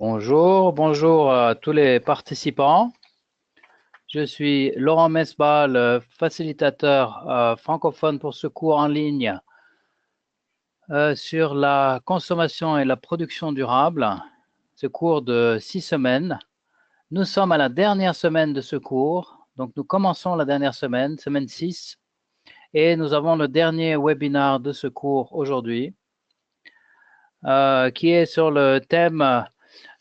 Bonjour, bonjour à tous les participants. Je suis Laurent Mesbah, le facilitateur francophone pour ce cours en ligne sur la consommation et la production durable. Ce cours de 6 semaines. Nous sommes à la dernière semaine de ce cours. Donc, nous commençons la dernière semaine, semaine 6, et nous avons le dernier webinaire de ce cours aujourd'hui, qui est sur le thème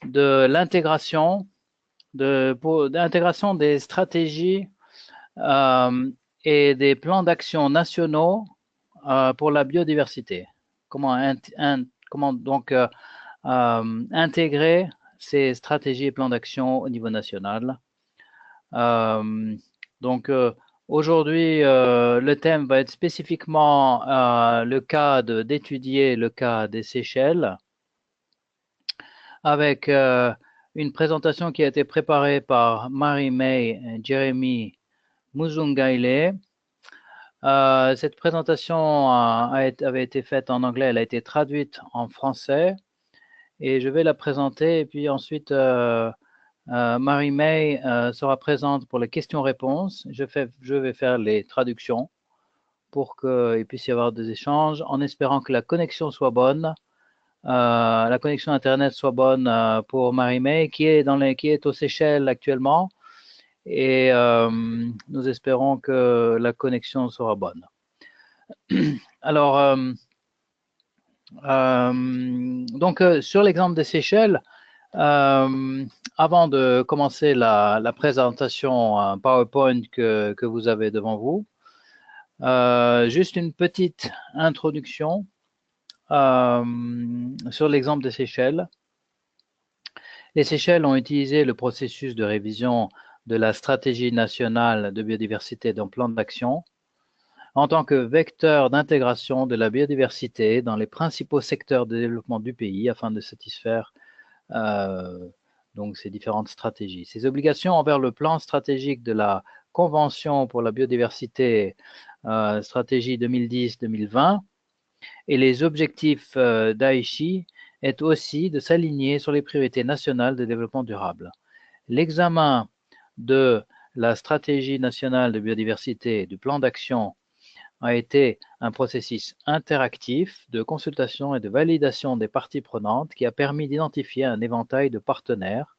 de l'intégration d'intégration des stratégies et des plans d'action nationaux pour la biodiversité. Comment donc intégrer ces stratégies et plans d'action au niveau national. Euh, donc aujourd'hui, le thème va être spécifiquement d'étudier le cas des Seychelles avec une présentation qui a été préparée par Marie-May Jeremy Muzungaile. Cette présentation avait été faite en anglais, elle a été traduite en français et je vais la présenter et puis ensuite Marie-May sera présente pour les questions-réponses. Je vais faire les traductions pour qu'il puisse y avoir des échanges en espérant que la connexion soit bonne. La connexion Internet soit bonne pour Marie-May qui est aux Seychelles actuellement et nous espérons que la connexion sera bonne. Alors, donc sur l'exemple des Seychelles, avant de commencer la présentation PowerPoint que vous avez devant vous, juste une petite introduction sur l'exemple des Seychelles. Les Seychelles ont utilisé le processus de révision de la stratégie nationale de biodiversité d'un plan d'action en tant que vecteur d'intégration de la biodiversité dans les principaux secteurs de développement du pays afin de satisfaire donc ces différentes stratégies. Ces obligations envers le plan stratégique de la Convention pour la biodiversité, stratégie 2010-2020, et les objectifs d'Aichi est aussi de s'aligner sur les priorités nationales de développement durable. L'examen de la stratégie nationale de biodiversité et du plan d'action a été un processus interactif de consultation et de validation des parties prenantes qui a permis d'identifier un éventail de partenaires,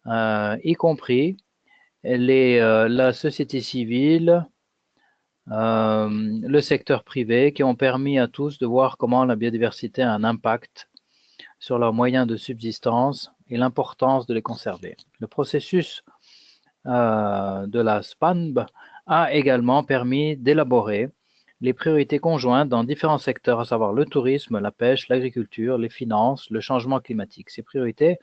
y compris la société civile, le secteur privé, qui ont permis à tous de voir comment la biodiversité a un impact sur leurs moyens de subsistance et l'importance de les conserver. Le processus de la SPANB a également permis d'élaborer les priorités conjointes dans différents secteurs, à savoir le tourisme, la pêche, l'agriculture, les finances, le changement climatique. Ces priorités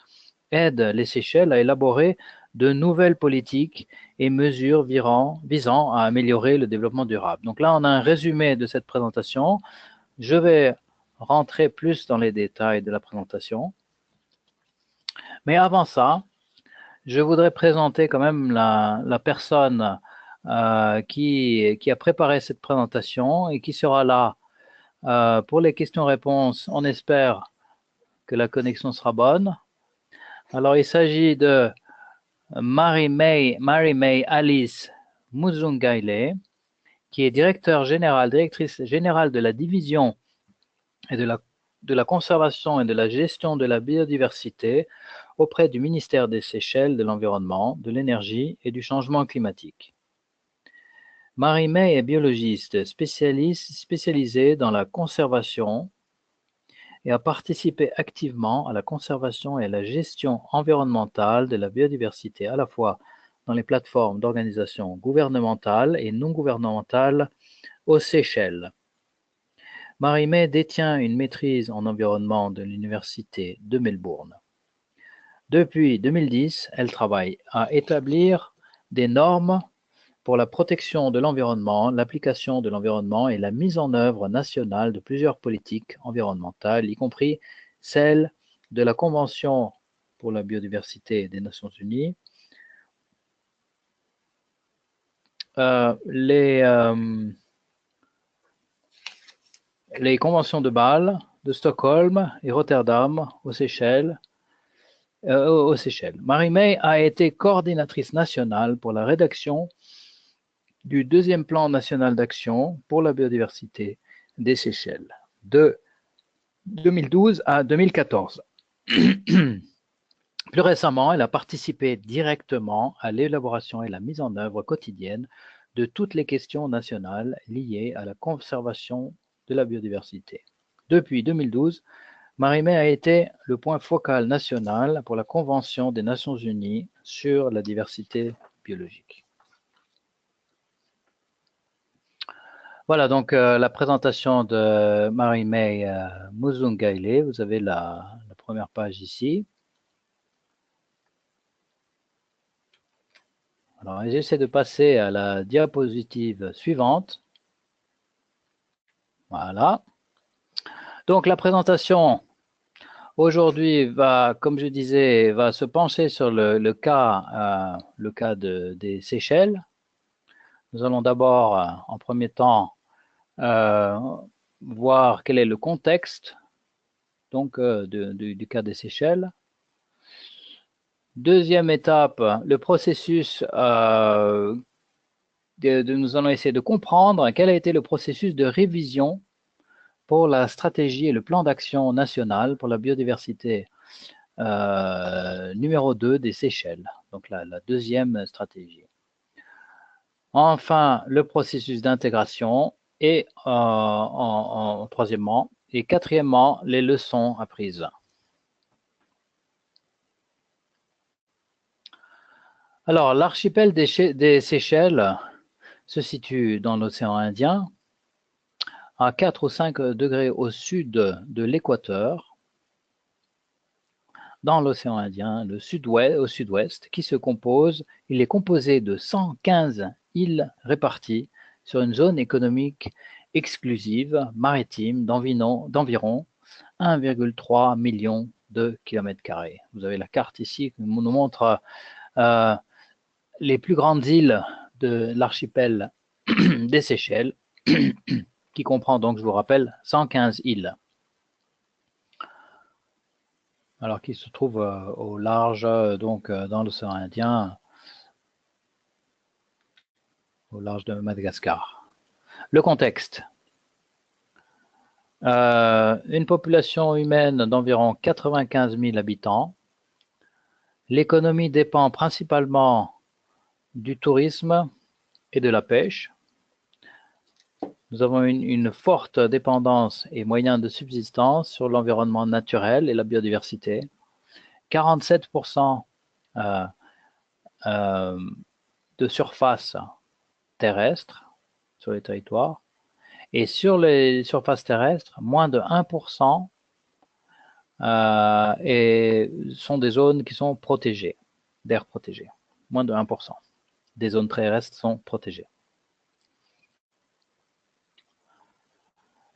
aident les Seychelles à élaborer de nouvelles politiques et mesures visant à améliorer le développement durable. Donc là, on a un résumé de cette présentation. Je vais rentrer plus dans les détails de la présentation. Mais avant ça, je voudrais présenter quand même la personne qui a préparé cette présentation et qui sera là pour les questions-réponses. On espère que la connexion sera bonne. Alors, il s'agit de Marie-May Alice Muzungaile, qui est directrice générale de la division et de la conservation et de la gestion de la biodiversité auprès du ministère des Seychelles de l'Environnement, de l'Énergie et du Changement climatique. Marie-May est biologiste spécialisée dans la conservation et a participé activement à la conservation et à la gestion environnementale de la biodiversité, à la fois dans les plateformes d'organisations gouvernementales et non gouvernementales aux Seychelles. Marie-May détient une maîtrise en environnement de l'Université de Melbourne. Depuis 2010, elle travaille à établir des normes pour la protection de l'environnement, l'application de l'environnement et la mise en œuvre nationale de plusieurs politiques environnementales, y compris celle de la Convention pour la biodiversité des Nations Unies, les conventions de Bâle, de Stockholm et Rotterdam aux Seychelles. Marie-May a été coordinatrice nationale pour la rédaction du deuxième plan national d'action pour la biodiversité des Seychelles de 2012 à 2014. Plus récemment, elle a participé directement à l'élaboration et la mise en œuvre quotidienne de toutes les questions nationales liées à la conservation de la biodiversité. Depuis 2012, Marie-May a été le point focal national pour la Convention des Nations Unies sur la diversité biologique. Voilà donc la présentation de Marie-May Muzungaile. Vous avez la première page ici. Alors, j'essaie de passer à la diapositive suivante. Voilà. Donc, la présentation aujourd'hui va, comme je disais, va se pencher sur le cas des Seychelles. Nous allons d'abord, en premier temps, voir quel est le contexte donc, du cas des Seychelles. Deuxième étape, le processus nous allons essayer de comprendre quel a été le processus de révision pour la stratégie et le plan d'action national pour la biodiversité numéro 2 des Seychelles, donc la deuxième stratégie. Enfin, le processus d'intégration et troisièmement, et quatrièmement, les leçons apprises. Alors, l'archipel des Seychelles se situe dans l'océan Indien, à 4 ou 5 degrés au sud de l'équateur, dans l'océan Indien, au sud-ouest, il est composé de 115 îles réparties sur une zone économique exclusive maritime d'environ 1,3 million de kilomètres carrés. Vous avez la carte ici qui nous montre les plus grandes îles de l'archipel des Seychelles, qui comprend donc, je vous rappelle, 115 îles. Alors qui se trouve au large, donc dans l'océan Indien, au large de Madagascar. Le contexte. Une population humaine d'environ 95 000 habitants. L'économie dépend principalement du tourisme et de la pêche. Nous avons une forte dépendance et moyens de subsistance sur l'environnement naturel et la biodiversité. 47% de surface terrestre sur les territoires. Et sur les surfaces terrestres, moins de 1% sont des zones qui sont protégées, d'aires protégées. Moins de 1% des zones terrestres sont protégées.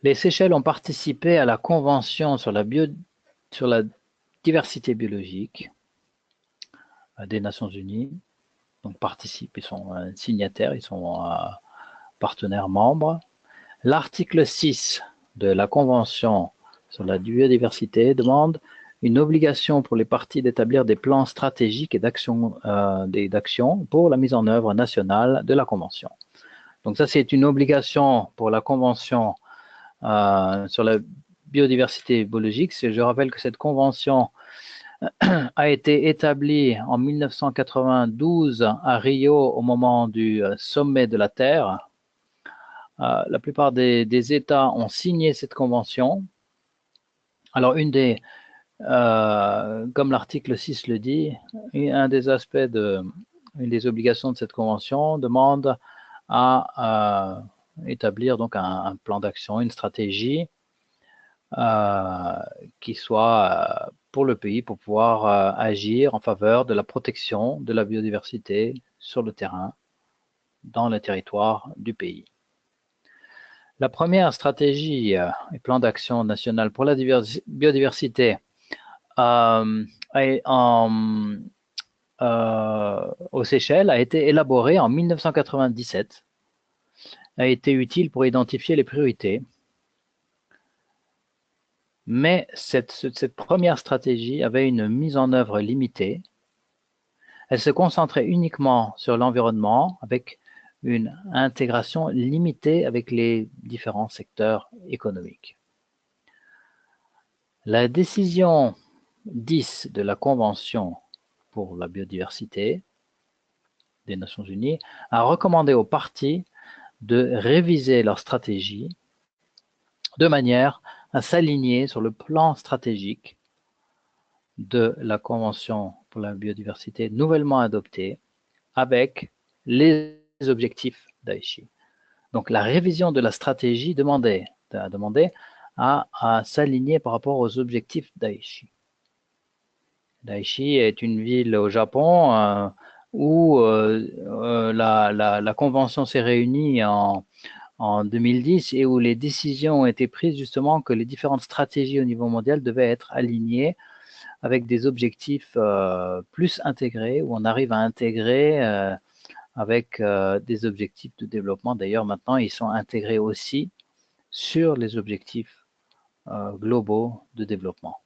Les Seychelles ont participé à la Convention sur la diversité biologique des Nations Unies. Donc participent, ils sont signataires, ils sont partenaires membres. L'article 6 de la Convention sur la biodiversité demande une obligation pour les parties d'établir des plans stratégiques et d'action pour la mise en œuvre nationale de la Convention. Donc ça, c'est une obligation pour la Convention sur la biodiversité biologique. Je rappelle que cette Convention a été établie en 1992 à Rio au moment du sommet de la Terre. La plupart des États ont signé cette convention. Alors, comme l'article 6 le dit, un des aspects une des obligations de cette convention demande à établir donc un plan d'action, une stratégie qui soit pour le pays pour pouvoir agir en faveur de la protection de la biodiversité sur le terrain, dans le territoire du pays. La première stratégie et plan d'action national pour la biodiversité aux Seychelles a été élaborée en 1997, a été utile pour identifier les priorités, mais cette première stratégie avait une mise en œuvre limitée. Elle se concentrait uniquement sur l'environnement avec une intégration limitée avec les différents secteurs économiques. La décision 10 de la Convention pour la biodiversité des Nations Unies a recommandé aux parties de réviser leur stratégie de manière à s'aligner sur le plan stratégique de la Convention pour la biodiversité nouvellement adoptée avec les objectifs d'Aichi. Donc la révision de la stratégie a demandé à s'aligner par rapport aux objectifs d'Aichi. Daiichi est une ville au Japon où la convention s'est réunie en 2010 et où les décisions ont été prises justement que les différentes stratégies au niveau mondial devaient être alignées avec des objectifs plus intégrés, où on arrive à intégrer avec des objectifs de développement. D'ailleurs, maintenant, ils sont intégrés aussi sur les objectifs globaux de développement.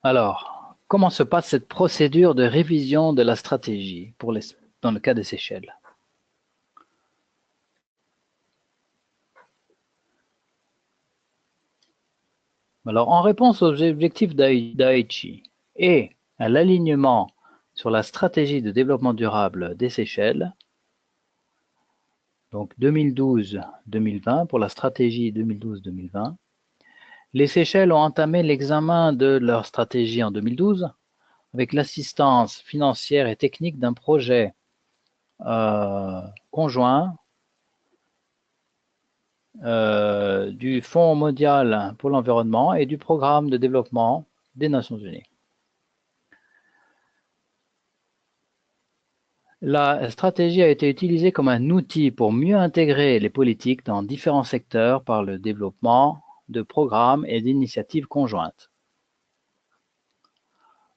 Alors, comment se passe cette procédure de révision de la stratégie dans le cas des Seychelles? Alors, en réponse aux objectifs d'Aichi et à l'alignement sur la stratégie de développement durable des Seychelles, donc 2012-2020 pour la stratégie 2012-2020, les Seychelles ont entamé l'examen de leur stratégie en 2012 avec l'assistance financière et technique d'un projet conjoint du Fonds mondial pour l'environnement et du Programme de développement des Nations Unies. La stratégie a été utilisée comme un outil pour mieux intégrer les politiques dans différents secteurs par le développement de programmes et d'initiatives conjointes.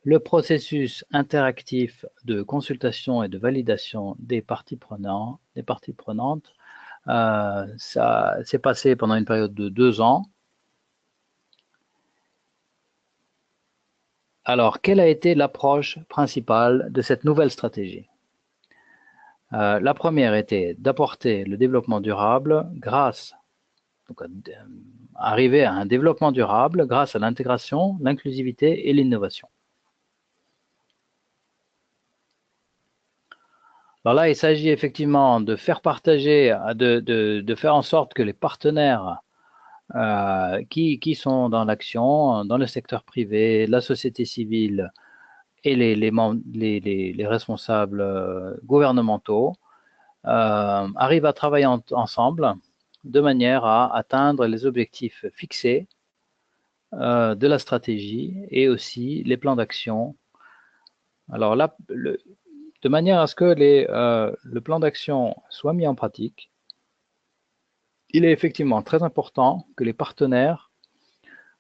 Le processus interactif de consultation et de validation des parties prenantes, ça s'est passé pendant une période de 2 ans. Alors, quelle a été l'approche principale de cette nouvelle stratégie? La première était d'apporter le développement durable arriver à un développement durable grâce à l'intégration, l'inclusivité et l'innovation. Alors là, il s'agit effectivement de faire partager, de faire en sorte que les partenaires qui sont dans l'action, dans le secteur privé, la société civile et les responsables gouvernementaux arrivent à travailler ensemble de manière à atteindre les objectifs fixés de la stratégie et aussi les plans d'action. Alors là, de manière à ce que le plan d'action soit mis en pratique, il est effectivement très important que les partenaires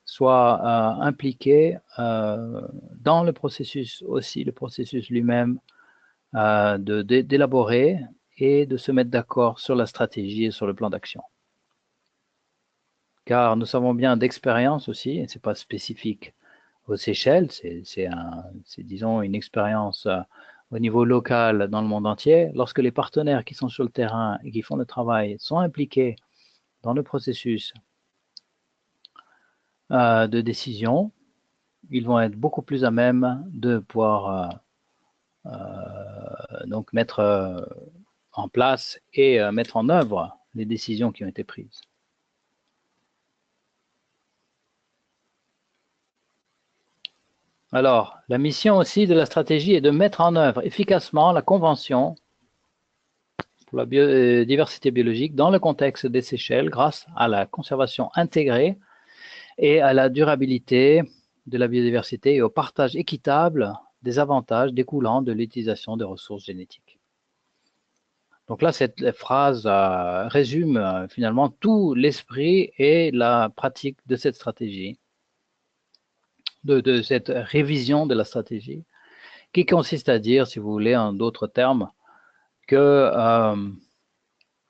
soient impliqués dans le processus aussi, le processus lui-même d'élaborer et de se mettre d'accord sur la stratégie et sur le plan d'action. Car nous savons bien d'expérience aussi, et ce n'est pas spécifique aux Seychelles, c'est disons une expérience au niveau local dans le monde entier. Lorsque les partenaires qui sont sur le terrain et qui font le travail sont impliqués dans le processus de décision, ils vont être beaucoup plus à même de pouvoir donc mettre en place et mettre en œuvre les décisions qui ont été prises. Alors, la mission aussi de la stratégie est de mettre en œuvre efficacement la Convention pour la diversité biologique dans le contexte des Seychelles grâce à la conservation intégrée et à la durabilité de la biodiversité et au partage équitable des avantages découlant de l'utilisation des ressources génétiques. Donc là, cette phrase résume finalement tout l'esprit et la pratique de cette stratégie, de cette révision de la stratégie, qui consiste à dire, si vous voulez, en d'autres termes, que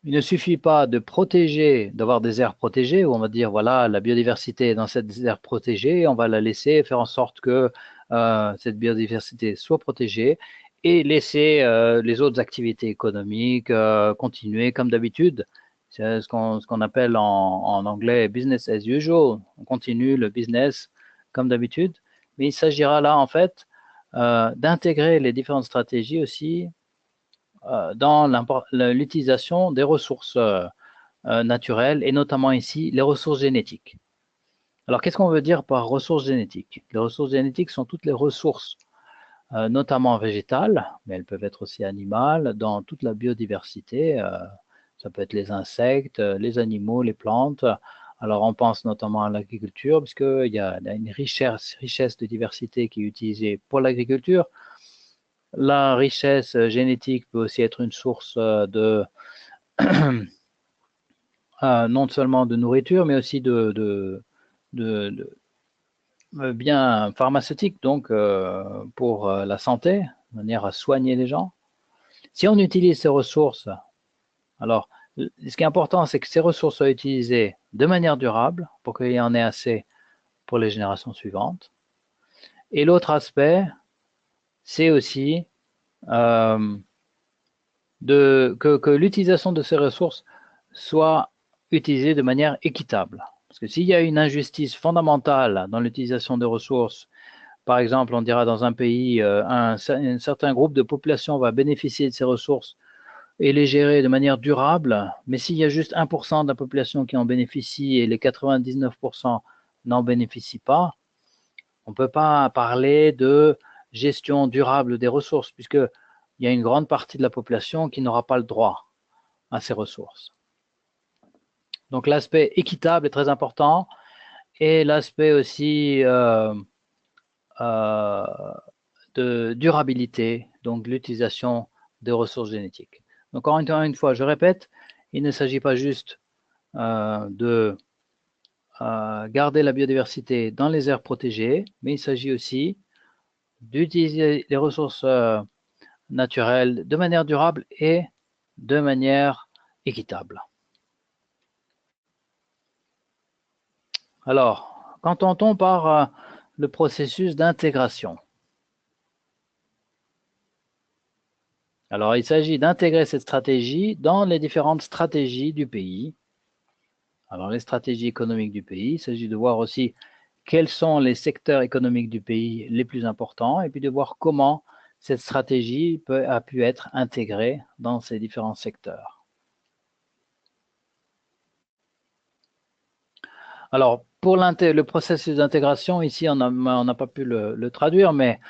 Il ne suffit pas de protéger, d'avoir des aires protégées où on va dire voilà, la biodiversité est dans cette aire protégée, on va la laisser, faire en sorte que cette biodiversité soit protégée et laisser les autres activités économiques continuer comme d'habitude. C'est ce qu'on appelle en anglais business as usual. On continue le business comme d'habitude, mais il s'agira là en fait d'intégrer les différentes stratégies aussi dans l'utilisation des ressources naturelles et notamment ici les ressources génétiques. Alors qu'est-ce qu'on veut dire par ressources génétiques? Les ressources génétiques sont toutes les ressources, notamment végétales, mais elles peuvent être aussi animales, dans toute la biodiversité. Ça peut être les insectes, les animaux, les plantes. Alors on pense notamment à l'agriculture, puisqu'il y a une richesse de diversité qui est utilisée pour l'agriculture. La richesse génétique peut aussi être une source de non seulement de nourriture, mais aussi de biens pharmaceutiques, donc pour la santé, de manière à soigner les gens. Si on utilise ces ressources, alors ce qui est important, c'est que ces ressources soient utilisées de manière durable pour qu'il y en ait assez pour les générations suivantes. Et l'autre aspect, c'est aussi que l'utilisation de ces ressources soit utilisée de manière équitable. Parce que s'il y a une injustice fondamentale dans l'utilisation des ressources, par exemple, on dira dans un pays, un certain groupe de population va bénéficier de ces ressources et les gérer de manière durable, mais s'il y a juste 1% de la population qui en bénéficie et les 99% n'en bénéficient pas, on ne peut pas parler de gestion durable des ressources, puisqu'il y a une grande partie de la population qui n'aura pas le droit à ces ressources. Donc l'aspect équitable est très important et l'aspect aussi de durabilité, donc l'utilisation des ressources génétiques. Donc encore une fois, je répète, il ne s'agit pas juste de garder la biodiversité dans les aires protégées, mais il s'agit aussi d'utiliser les ressources naturelles de manière durable et de manière équitable. Alors, qu'entend-on par le processus d'intégration? Alors, il s'agit d'intégrer cette stratégie dans les différentes stratégies du pays. Alors, les stratégies économiques du pays, il s'agit de voir aussi quels sont les secteurs économiques du pays les plus importants et puis de voir comment cette stratégie a pu être intégrée dans ces différents secteurs. Alors, pour le processus d'intégration, ici, on n'a pas pu le traduire, mais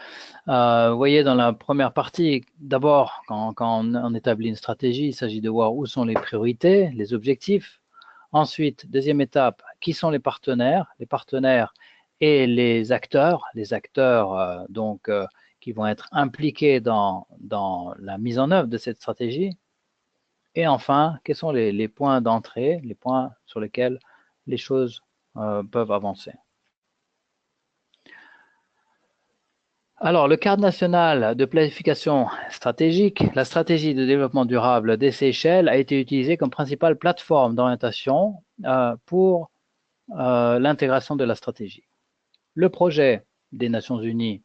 vous voyez dans la première partie, d'abord, quand on établit une stratégie, il s'agit de voir où sont les priorités, les objectifs. Ensuite, deuxième étape, qui sont les partenaires et les acteurs donc qui vont être impliqués dans la mise en œuvre de cette stratégie. Et enfin, quels sont les points d'entrée, les points sur lesquels les choses peuvent avancer. Alors, le cadre national de planification stratégique, la stratégie de développement durable des Seychelles a été utilisée comme principale plateforme d'orientation pour l'intégration de la stratégie. Le projet des Nations Unies,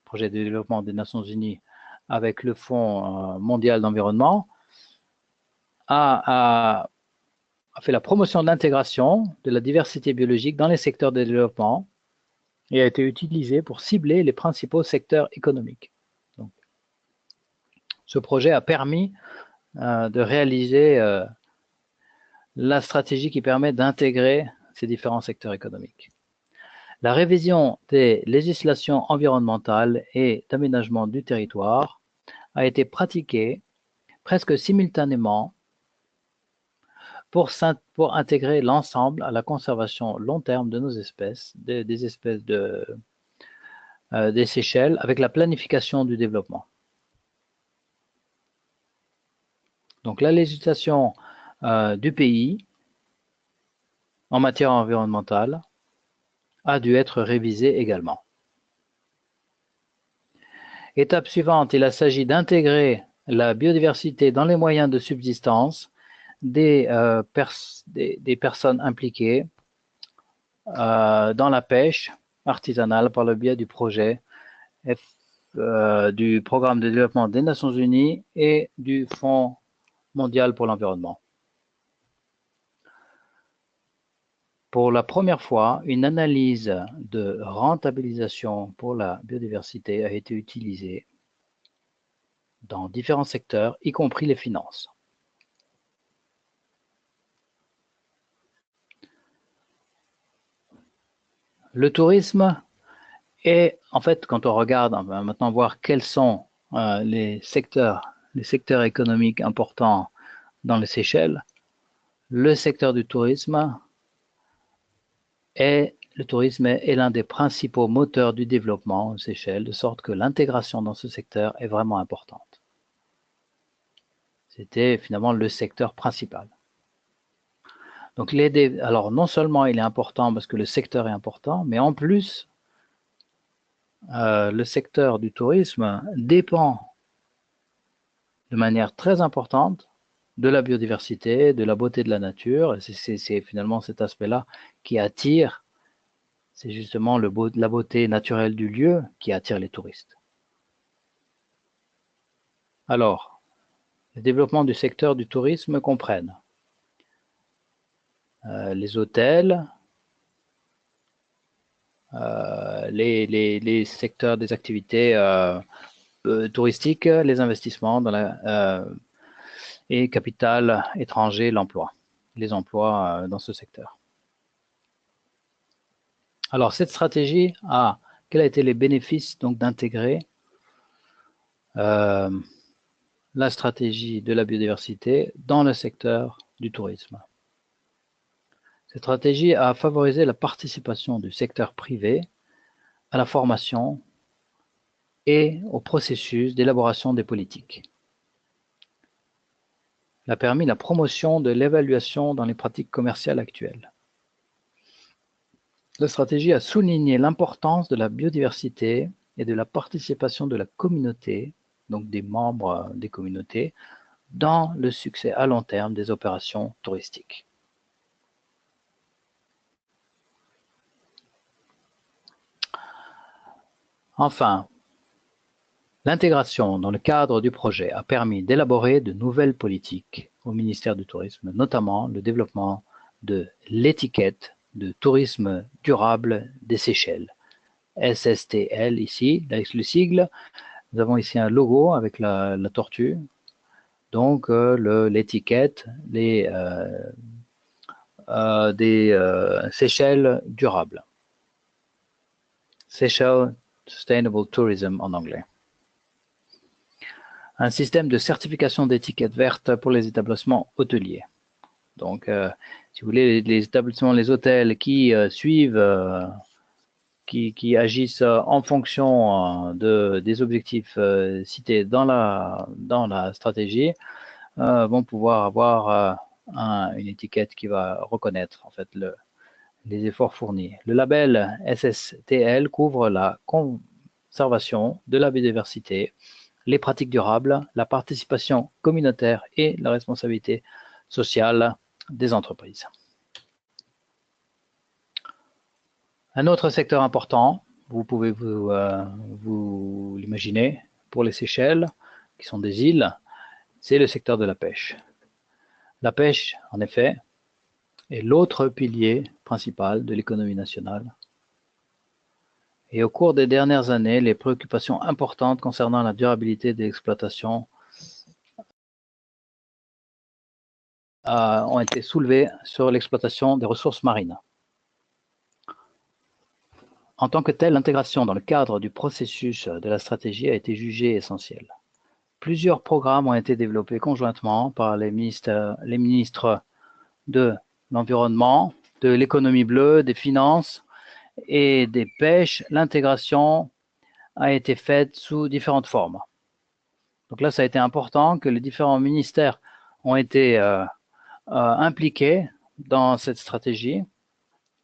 projet de développement des Nations Unies avec le Fonds mondial d'environnement, a fait la promotion de l'intégration de la diversité biologique dans les secteurs de développement et a été utilisé pour cibler les principaux secteurs économiques. Donc, ce projet a permis de réaliser la stratégie qui permet d'intégrer ces différents secteurs économiques. La révision des législations environnementales et d'aménagement du territoire a été pratiquée presque simultanément pour intégrer l'ensemble à la conservation long terme de nos espèces, des espèces des Seychelles, avec la planification du développement. Donc la législation du pays en matière environnementale a dû être révisée également. Étape suivante, il s'agit d'intégrer la biodiversité dans les moyens de subsistance des personnes impliquées dans la pêche artisanale par le biais du projet du Programme de développement des Nations Unies et du Fonds mondial pour l'environnement. Pour la première fois, une analyse de rentabilisation pour la biodiversité a été utilisée dans différents secteurs, y compris les finances. Le tourisme est, en fait, quand on regarde, on va maintenant voir quels sont les secteurs économiques importants dans les Seychelles. Le secteur du tourisme est l'un des principaux moteurs du développement aux Seychelles, de sorte que l'intégration dans ce secteur est vraiment importante. C'était finalement le secteur principal. Donc alors non seulement il est important parce que le secteur est important, mais en plus, le secteur du tourisme dépend de manière très importante de la biodiversité, de la beauté de la nature. C'est finalement cet aspect-là qui attire, c'est justement la beauté naturelle du lieu qui attire les touristes. Alors, le développement du secteur du tourisme comprennent les hôtels, les secteurs des activités touristiques, les investissements et capital étranger, l'emploi, les emplois dans ce secteur. Alors, cette stratégie quels ont été les bénéfices donc d'intégrer la stratégie de la biodiversité dans le secteur du tourisme? Cette stratégie a favorisé la participation du secteur privé à la formation et au processus d'élaboration des politiques. Elle a permis la promotion de l'évaluation dans les pratiques commerciales actuelles. La stratégie a souligné l'importance de la biodiversité et de la participation de la communauté, donc des membres des communautés, dans le succès à long terme des opérations touristiques. Enfin, l'intégration dans le cadre du projet a permis d'élaborer de nouvelles politiques au ministère du Tourisme, notamment le développement de l'étiquette de tourisme durable des Seychelles, SSTL ici, avec le sigle. Nous avons ici un logo avec la tortue, donc l'étiquette des Seychelles durables. Seychelles Sustainable Tourism en anglais. Un système de certification d'étiquette verte pour les établissements hôteliers. Donc, si vous voulez, les établissements, les hôtels qui suivent, qui agissent en fonction des objectifs cités dans la stratégie, vont pouvoir avoir une étiquette qui va reconnaître en fait les efforts fournis. Le label SSTL couvre la conservation de la biodiversité, les pratiques durables, la participation communautaire et la responsabilité sociale des entreprises. Un autre secteur important, vous pouvez vous l'imaginer, pour les Seychelles, qui sont des îles, c'est le secteur de la pêche. La pêche, en effet, est l'autre pilier principal de l'économie nationale. Et au cours des dernières années, les préoccupations importantes concernant la durabilité de l'exploitation ont été soulevées sur l'exploitation des ressources marines. En tant que telle, l'intégration dans le cadre du processus de la stratégie a été jugée essentielle. Plusieurs programmes ont été développés conjointement par les ministres de l'Environnement, de l'économie bleue, des finances et des pêches. L'intégration a été faite sous différentes formes. Donc là, ça a été important que les différents ministères ont été impliqués dans cette stratégie.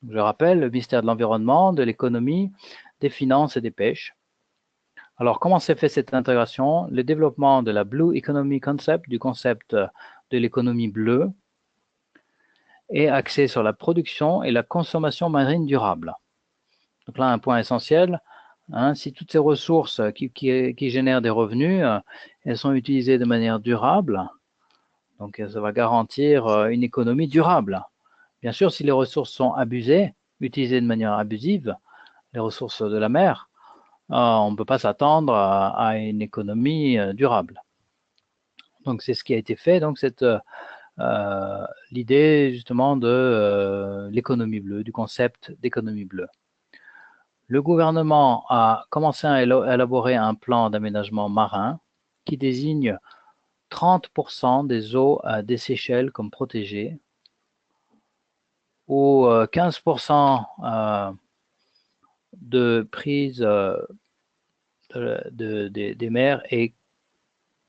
Je rappelle, le ministère de l'Environnement, de l'Économie, des Finances et des Pêches. Alors, comment s'est fait cette intégration? Le développement de la Blue Economy Concept, du concept de l'économie bleue, est axé sur la production et la consommation marine durable. Donc là, un point essentiel, hein, si toutes ces ressources qui génèrent des revenus, elles sont utilisées de manière durable, donc ça va garantir une économie durable. Bien sûr, si les ressources sont abusées, utilisées de manière abusive, les ressources de la mer, on ne peut pas s'attendre à une économie durable. Donc c'est ce qui a été fait, donc l'idée justement de l'économie bleue, du concept d'économie bleue. Le gouvernement a commencé à élaborer un plan d'aménagement marin qui désigne 30% des eaux des Seychelles comme protégées, ou 15% de prise des mers et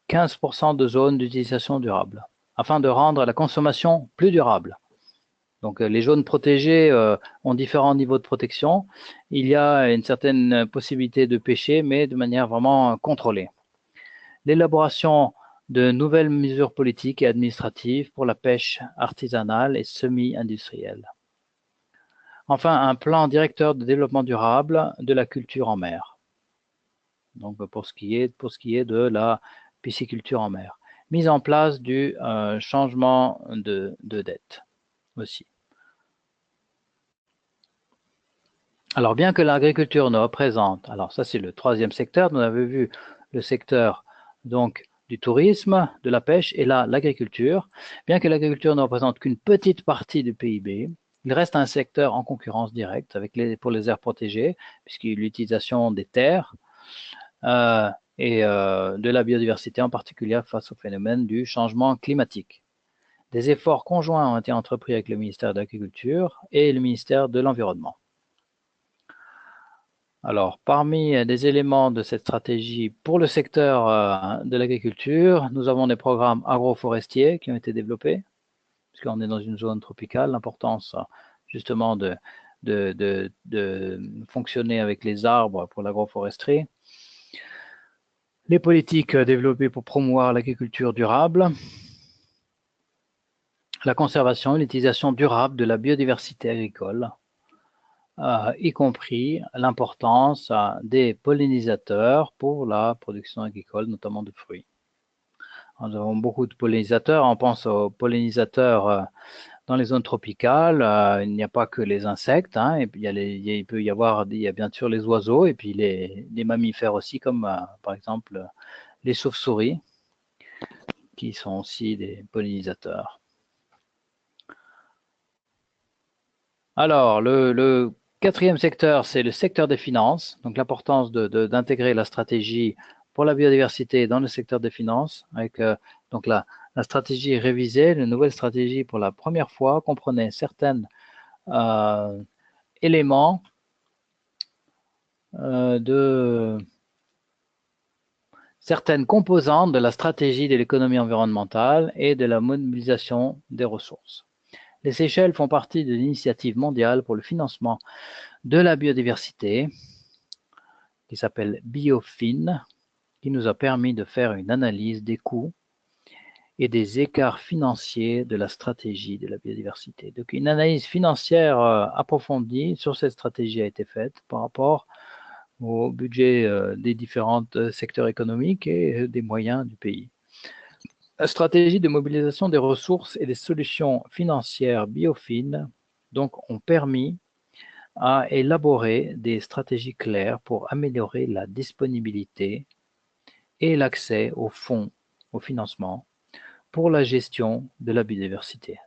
15% de zones d'utilisation durable, afin de rendre la consommation plus durable. Donc les zones protégées ont différents niveaux de protection. Il y a une certaine possibilité de pêcher, mais de manière vraiment contrôlée. L'élaboration de nouvelles mesures politiques et administratives pour la pêche artisanale et semi-industrielle. Enfin, un plan directeur de développement durable de la culture en mer. Donc pour ce qui est de la pisciculture en mer. Mise en place du changement de dette aussi. Alors, bien que l'agriculture ne représente, alors ça c'est le troisième secteur, nous avons vu le secteur donc du tourisme, de la pêche et là l'agriculture. Bien que l'agriculture ne représente qu'une petite partie du PIB, il reste un secteur en concurrence directe pour les aires protégées, puisqu'il y a l'utilisation des terres et de la biodiversité, en particulier face au phénomène du changement climatique. Des efforts conjoints ont été entrepris avec le ministère de l'Agriculture et le ministère de l'Environnement. Alors, parmi des éléments de cette stratégie pour le secteur de l'agriculture, nous avons des programmes agroforestiers qui ont été développés, puisqu'on est dans une zone tropicale, l'importance justement de fonctionner avec les arbres pour l'agroforesterie. Les politiques développées pour promouvoir l'agriculture durable, la conservation et l'utilisation durable de la biodiversité agricole, y compris l'importance des pollinisateurs pour la production agricole, notamment de fruits. Nous avons beaucoup de pollinisateurs, on pense aux pollinisateurs dans les zones tropicales, il n'y a pas que les insectes, hein, et puis il y a bien sûr les oiseaux et puis les mammifères aussi, comme par exemple les chauves-souris, qui sont aussi des pollinisateurs. Alors, le quatrième secteur, c'est le secteur des finances, donc l'importance d'intégrer la stratégie pour la biodiversité dans le secteur des finances, avec donc la stratégie révisée, la nouvelle stratégie pour la première fois comprenait certains éléments de certaines composantes de la stratégie de l'économie environnementale et de la mobilisation des ressources. Les Seychelles font partie de l'initiative mondiale pour le financement de la biodiversité, qui s'appelle BioFin, qui nous a permis de faire une analyse des coûts et des écarts financiers de la stratégie de la biodiversité. Donc une analyse financière approfondie sur cette stratégie a été faite par rapport au budget des différents secteurs économiques et des moyens du pays. La stratégie de mobilisation des ressources et des solutions financières BioFin donc ont permis à élaborer des stratégies claires pour améliorer la disponibilité et l'accès aux fonds, au financement pour la gestion de la biodiversité.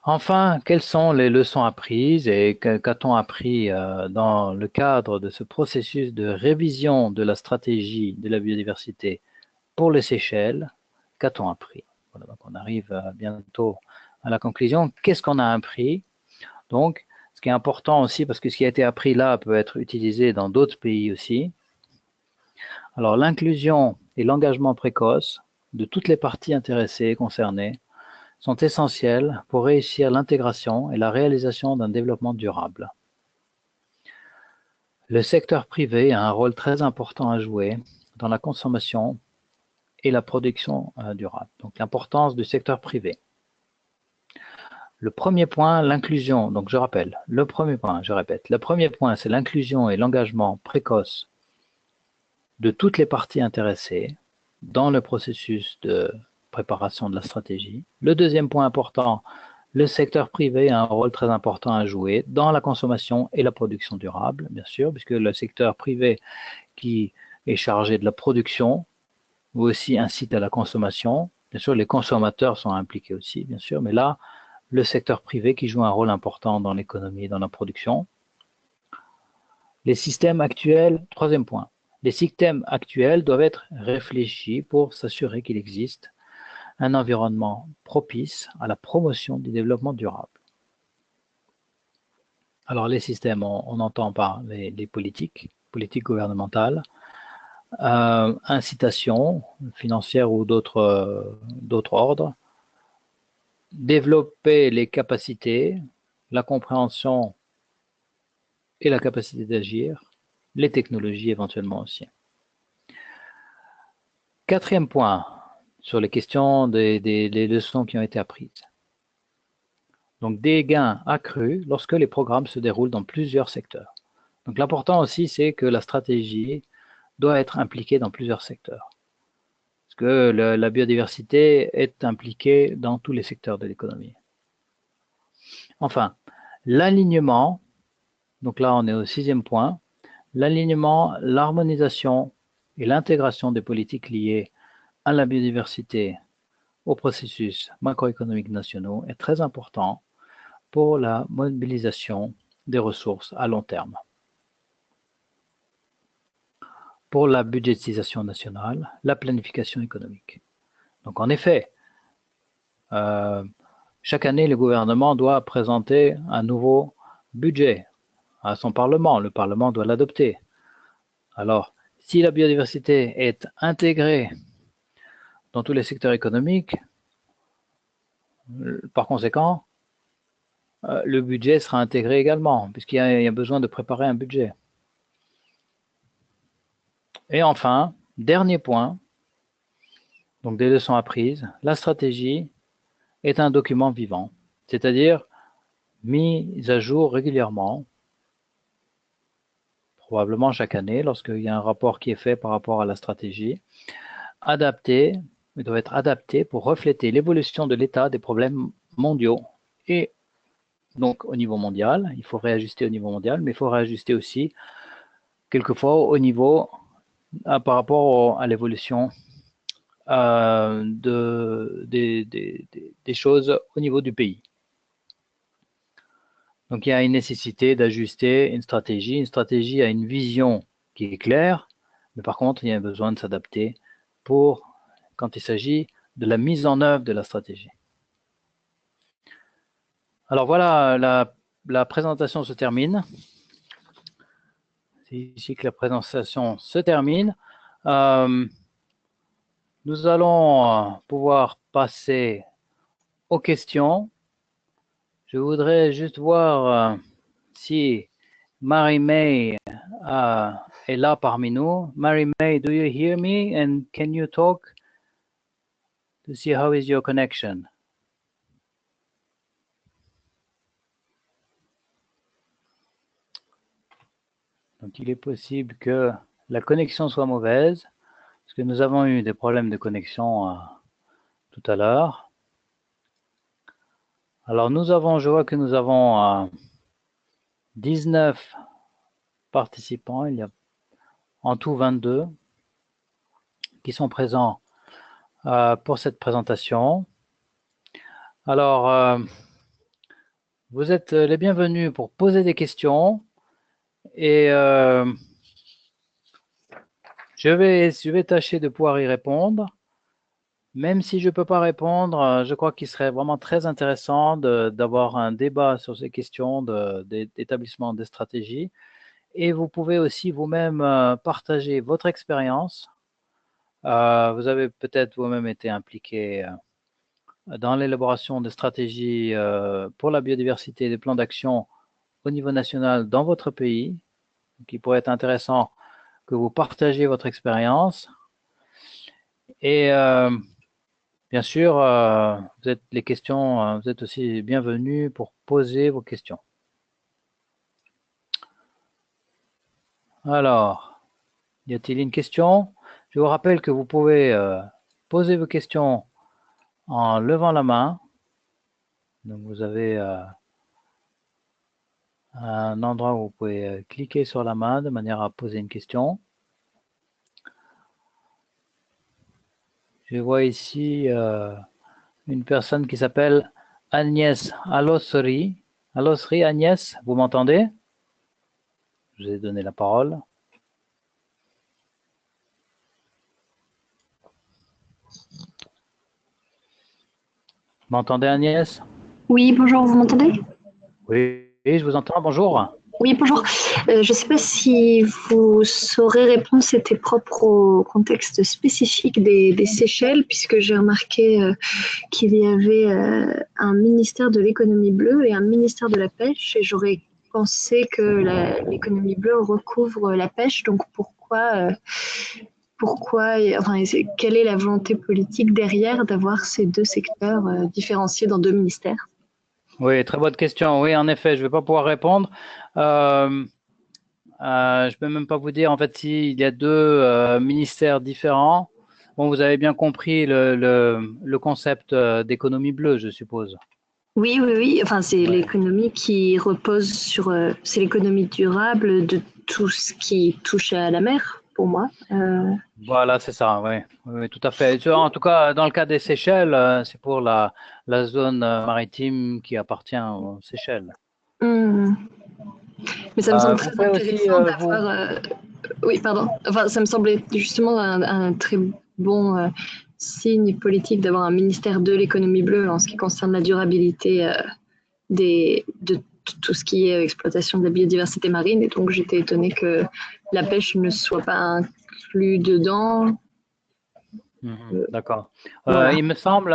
Enfin, quelles sont les leçons apprises et qu'a-t-on appris dans le cadre de ce processus de révision de la stratégie de la biodiversité pour les Seychelles? Qu'a-t-on appris? Voilà, donc on arrive bientôt à la conclusion. Qu'est-ce qu'on a appris? Donc, ce qui est important aussi, parce que ce qui a été appris là peut être utilisé dans d'autres pays aussi. Alors, l'inclusion et l'engagement précoce de toutes les parties intéressées et concernées sont essentiels pour réussir l'intégration et la réalisation d'un développement durable. Le secteur privé a un rôle très important à jouer dans la consommation et la production durable. Donc l'importance du secteur privé. Le premier point, l'inclusion. Donc je rappelle, le premier point, je répète, le premier point, c'est l'inclusion et l'engagement précoce de toutes les parties intéressées dans le processus de préparation de la stratégie. Le deuxième point important, le secteur privé a un rôle très important à jouer dans la consommation et la production durable, bien sûr, puisque le secteur privé qui est chargé de la production aussi incite à la consommation. Bien sûr, les consommateurs sont impliqués aussi, bien sûr, mais là, le secteur privé qui joue un rôle important dans l'économie et dans la production. Les systèmes actuels, troisième point, les systèmes actuels doivent être réfléchis pour s'assurer qu'il existe un environnement propice à la promotion du développement durable. Alors les systèmes, on entend par les politiques gouvernementales, incitations financières ou d'autres ordres, développer les capacités, la compréhension et la capacité d'agir, les technologies éventuellement aussi. Quatrième point, sur les questions des leçons qui ont été apprises. Donc des gains accrus lorsque les programmes se déroulent dans plusieurs secteurs. Donc l'important aussi, c'est que la stratégie doit être impliquée dans plusieurs secteurs. Parce que la biodiversité est impliquée dans tous les secteurs de l'économie. Enfin, l'alignement, donc là on est au sixième point, l'alignement, l'harmonisation et l'intégration des politiques liées à la biodiversité aux processus macroéconomiques nationaux est très important pour la mobilisation des ressources à long terme. Pour la budgétisation nationale, la planification économique. Donc en effet, chaque année, le gouvernement doit présenter un nouveau budget à son Parlement. Le Parlement doit l'adopter. Alors, si la biodiversité est intégrée dans tous les secteurs économiques, par conséquent, le budget sera intégré également, puisqu'il y a besoin de préparer un budget. Et enfin, dernier point, donc des leçons apprises, la stratégie est un document vivant, c'est-à-dire mis à jour régulièrement, probablement chaque année, lorsqu'il y a un rapport qui est fait par rapport à la stratégie, adapté, il doit être adapté pour refléter l'évolution de l'état des problèmes mondiaux. Et donc au niveau mondial, il faut réajuster au niveau mondial, mais il faut réajuster aussi quelquefois au niveau par rapport à l'évolution des choses au niveau du pays. Donc il y a une nécessité d'ajuster une stratégie. Une stratégie a une vision qui est claire, mais par contre il y a besoin de s'adapter pour quand il s'agit de la mise en œuvre de la stratégie. Alors voilà, la présentation se termine. C'est ici que la présentation se termine. Nous allons pouvoir passer aux questions. Je voudrais juste voir si Marie-May est là parmi nous. Marie-May, do you hear me and can you talk to see how is your connection? Donc il est possible que la connexion soit mauvaise, parce que nous avons eu des problèmes de connexion tout à l'heure. Alors je vois que nous avons 19 participants, il y a en tout 22 qui sont présents pour cette présentation. Alors, vous êtes les bienvenus pour poser des questions et je vais tâcher de pouvoir y répondre. Même si je ne peux pas répondre, je crois qu'il serait vraiment très intéressant d'avoir un débat sur ces questions d'établissement des stratégies. Et vous pouvez aussi vous-même partager votre expérience. Vous avez peut-être vous-même été impliqué dans l'élaboration de stratégies pour la biodiversité et des plans d'action au niveau national dans votre pays, qui pourrait être intéressant que vous partagiez votre expérience. Et bien sûr, les questions, vous êtes aussi bienvenus pour poser vos questions. Alors, y a-t-il une question? Je vous rappelle que vous pouvez poser vos questions en levant la main. Donc, vous avez un endroit où vous pouvez cliquer sur la main de manière à poser une question. Je vois ici une personne qui s'appelle Agnès Alosri. Alosri, Agnès, vous m'entendez? Je vous ai donné la parole. M'entendez, Agnès? Oui, bonjour, vous m'entendez? Oui, je vous entends. Bonjour. Oui, bonjour. Je ne sais pas si vous saurez répondre, c'était propre au contexte spécifique des Seychelles, puisque j'ai remarqué qu'il y avait un ministère de l'économie bleue et un ministère de la pêche, et j'aurais pensé que l'économie bleue recouvre la pêche, donc enfin, quelle est la volonté politique derrière d'avoir ces deux secteurs différenciés dans deux ministères? Oui, très bonne question. Oui, en effet, je ne vais pas pouvoir répondre. Je ne peux même pas vous dire, en fait, s'il y a deux ministères différents. Bon, vous avez bien compris le concept d'économie bleue, je suppose. Oui, oui, oui. Enfin, c'est Ouais. l'économie qui repose sur, c'est l'économie durable de tout ce qui touche à la mer, pour moi. Voilà, c'est ça, oui. Oui, oui, tout à fait. En tout cas, dans le cas des Seychelles, c'est pour la zone maritime qui appartient aux Seychelles. Hmm. Mais ça me semble Vous très pouvez aussi intéressant vous. d'avoir. Oui, pardon. Enfin, ça me semblait justement un très bon signe politique d'avoir un ministère de l'économie bleue en ce qui concerne la durabilité de tout ce qui est exploitation de la biodiversité marine. Et donc, j'étais étonnée que la pêche ne soit pas inclue dedans. D'accord. Voilà. Il me semble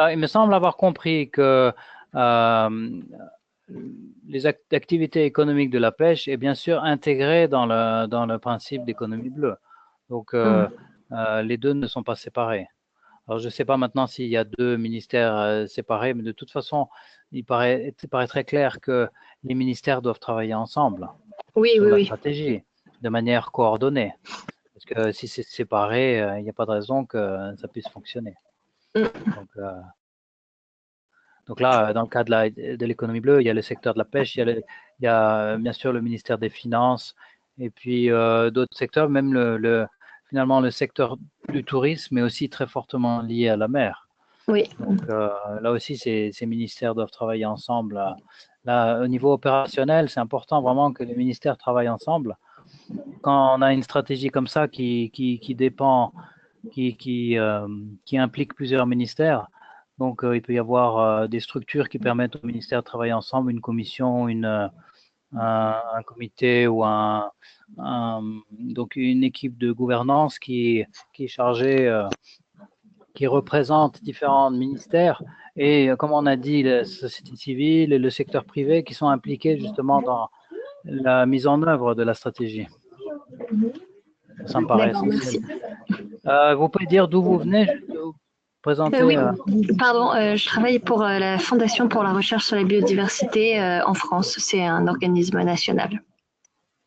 avoir compris que les activités économiques de la pêche est bien sûr intégrée dans le principe d'économie bleue. Donc, Hmm. les deux ne sont pas séparés. Alors, je ne sais pas maintenant s'il y a deux ministères séparés, mais de toute façon, il paraît très clair que les ministères doivent travailler ensemble Oui, sur oui, la oui. stratégie de manière coordonnée. Parce que si c'est séparé, il n'y a pas de raison que ça puisse fonctionner. Hmm. Donc, là, dans le cas de l'économie bleue, il y a le secteur de la pêche, il y a bien sûr le ministère des Finances, et puis d'autres secteurs, même finalement le secteur du tourisme est aussi très fortement lié à la mer. Oui. Donc là aussi, ces ministères doivent travailler ensemble. Là, au niveau opérationnel, c'est important vraiment que les ministères travaillent ensemble. Quand on a une stratégie comme ça qui dépend, qui implique plusieurs ministères, donc il peut y avoir des structures qui permettent aux ministères de travailler ensemble, une commission, un comité ou donc une équipe de gouvernance qui est chargée qui représente différents ministères et, comme on a dit, la société civile et le secteur privé qui sont impliqués justement dans la mise en œuvre de la stratégie. Ça me paraît D'accord, essentiel. merci. Vous pouvez dire d'où vous venez, juste vous présenter. Oui, pardon, je travaille pour la Fondation pour la recherche sur la biodiversité en France. C'est un organisme national.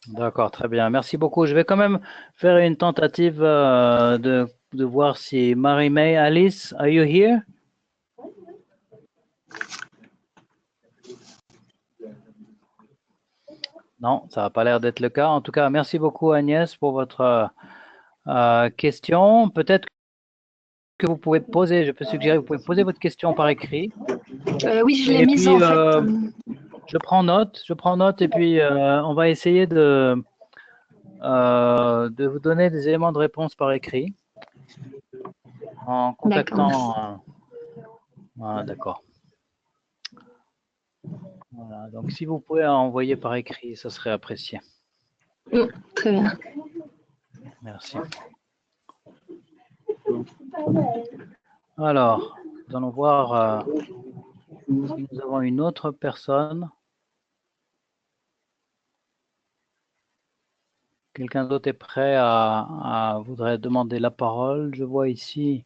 D'accord, très bien. Merci beaucoup. Je vais quand même faire une tentative de voir si Marie-May, Alice, are you here? Non, ça n'a pas l'air d'être le cas. En tout cas, merci beaucoup Agnès pour votre question. Peut-être que vous pouvez poser, je peux suggérer, vous pouvez poser votre question par écrit. Oui, je l'ai Et mise puis, en fait. je prends note et puis on va essayer de vous donner des éléments de réponse par écrit en D'accord, merci. contactant. D'accord. Voilà. Donc, si vous pouvez envoyer par écrit, ça serait apprécié. Très bien. Merci. Alors, nous allons voir si nous avons une autre personne. Quelqu'un d'autre est prêt voudrait demander la parole. Je vois ici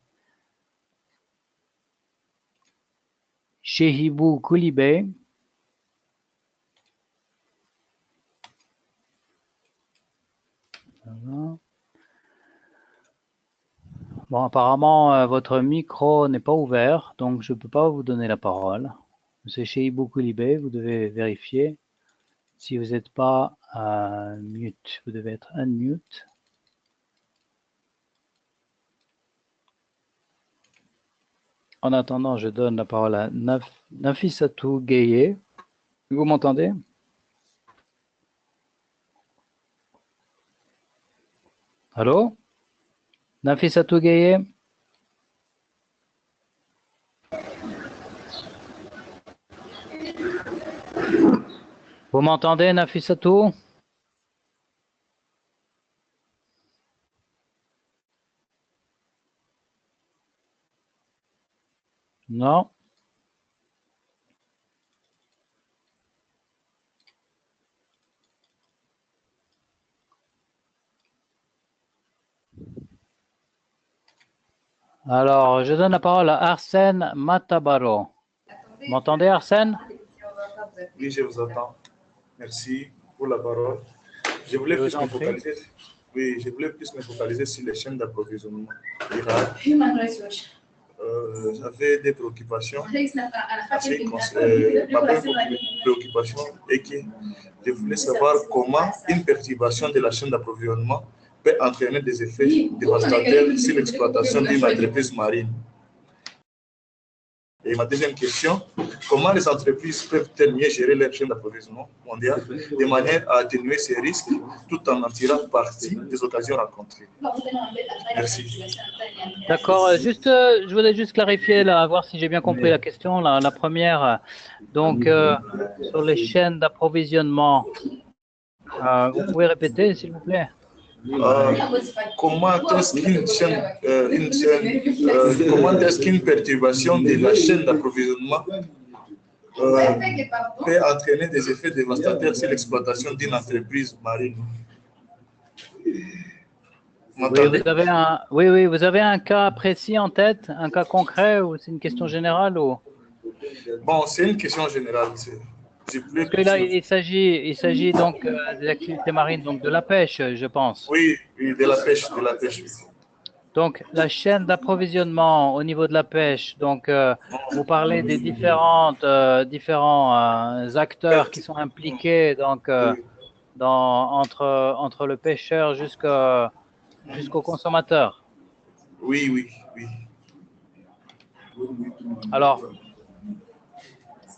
Chehibou Koulibaly. Voilà. Bon, apparemment, votre micro n'est pas ouvert, donc je ne peux pas vous donner la parole. Monsieur Chehibou Koulibaly, vous devez vérifier si vous n'êtes pas mute. Vous devez être unmute. En attendant, je donne la parole à Nafissatou Gueye. Vous m'entendez? Allô? Nafissatou Gueye? Vous m'entendez, Nafissatou? Non? Alors, je donne la parole à Arsène Matabaro. Vous m'entendez, Arsène? Oui, je vous entends. Merci pour la parole. Je voulais plus me focaliser. Oui, je voulais plus me focaliser sur les chaînes d'approvisionnement. J'avais des préoccupations. Ma préoccupation est que je voulais savoir comment une perturbation de la chaîne d'approvisionnement peut entraîner des effets dévastateurs sur l'exploitation d'une entreprise marine. Et ma deuxième question, comment les entreprises peuvent-elles mieux gérer leur chaîne d'approvisionnement mondial de manière à atténuer ces risques tout en tirant parti des occasions rencontrées? Merci. D'accord, je voulais juste clarifier, là, voir si j'ai bien compris la question. La première, donc, sur les chaînes d'approvisionnement, vous pouvez répéter, s'il vous plaît? Comment est-ce qu'une perturbation de la chaîne d'approvisionnement peut entraîner des effets dévastateurs sur l'exploitation d'une entreprise marine? Oui, vous avez un cas précis en tête, un cas concret, ou c'est une question générale ou... Bon, c'est une question générale. Parce que là, il s'agit donc des activités marines, donc de la pêche, je pense. Oui, de la pêche, Donc, la chaîne d'approvisionnement au niveau de la pêche, donc vous parlez des différents acteurs qui sont impliqués donc, entre le pêcheur jusqu'au consommateur. Oui. Alors,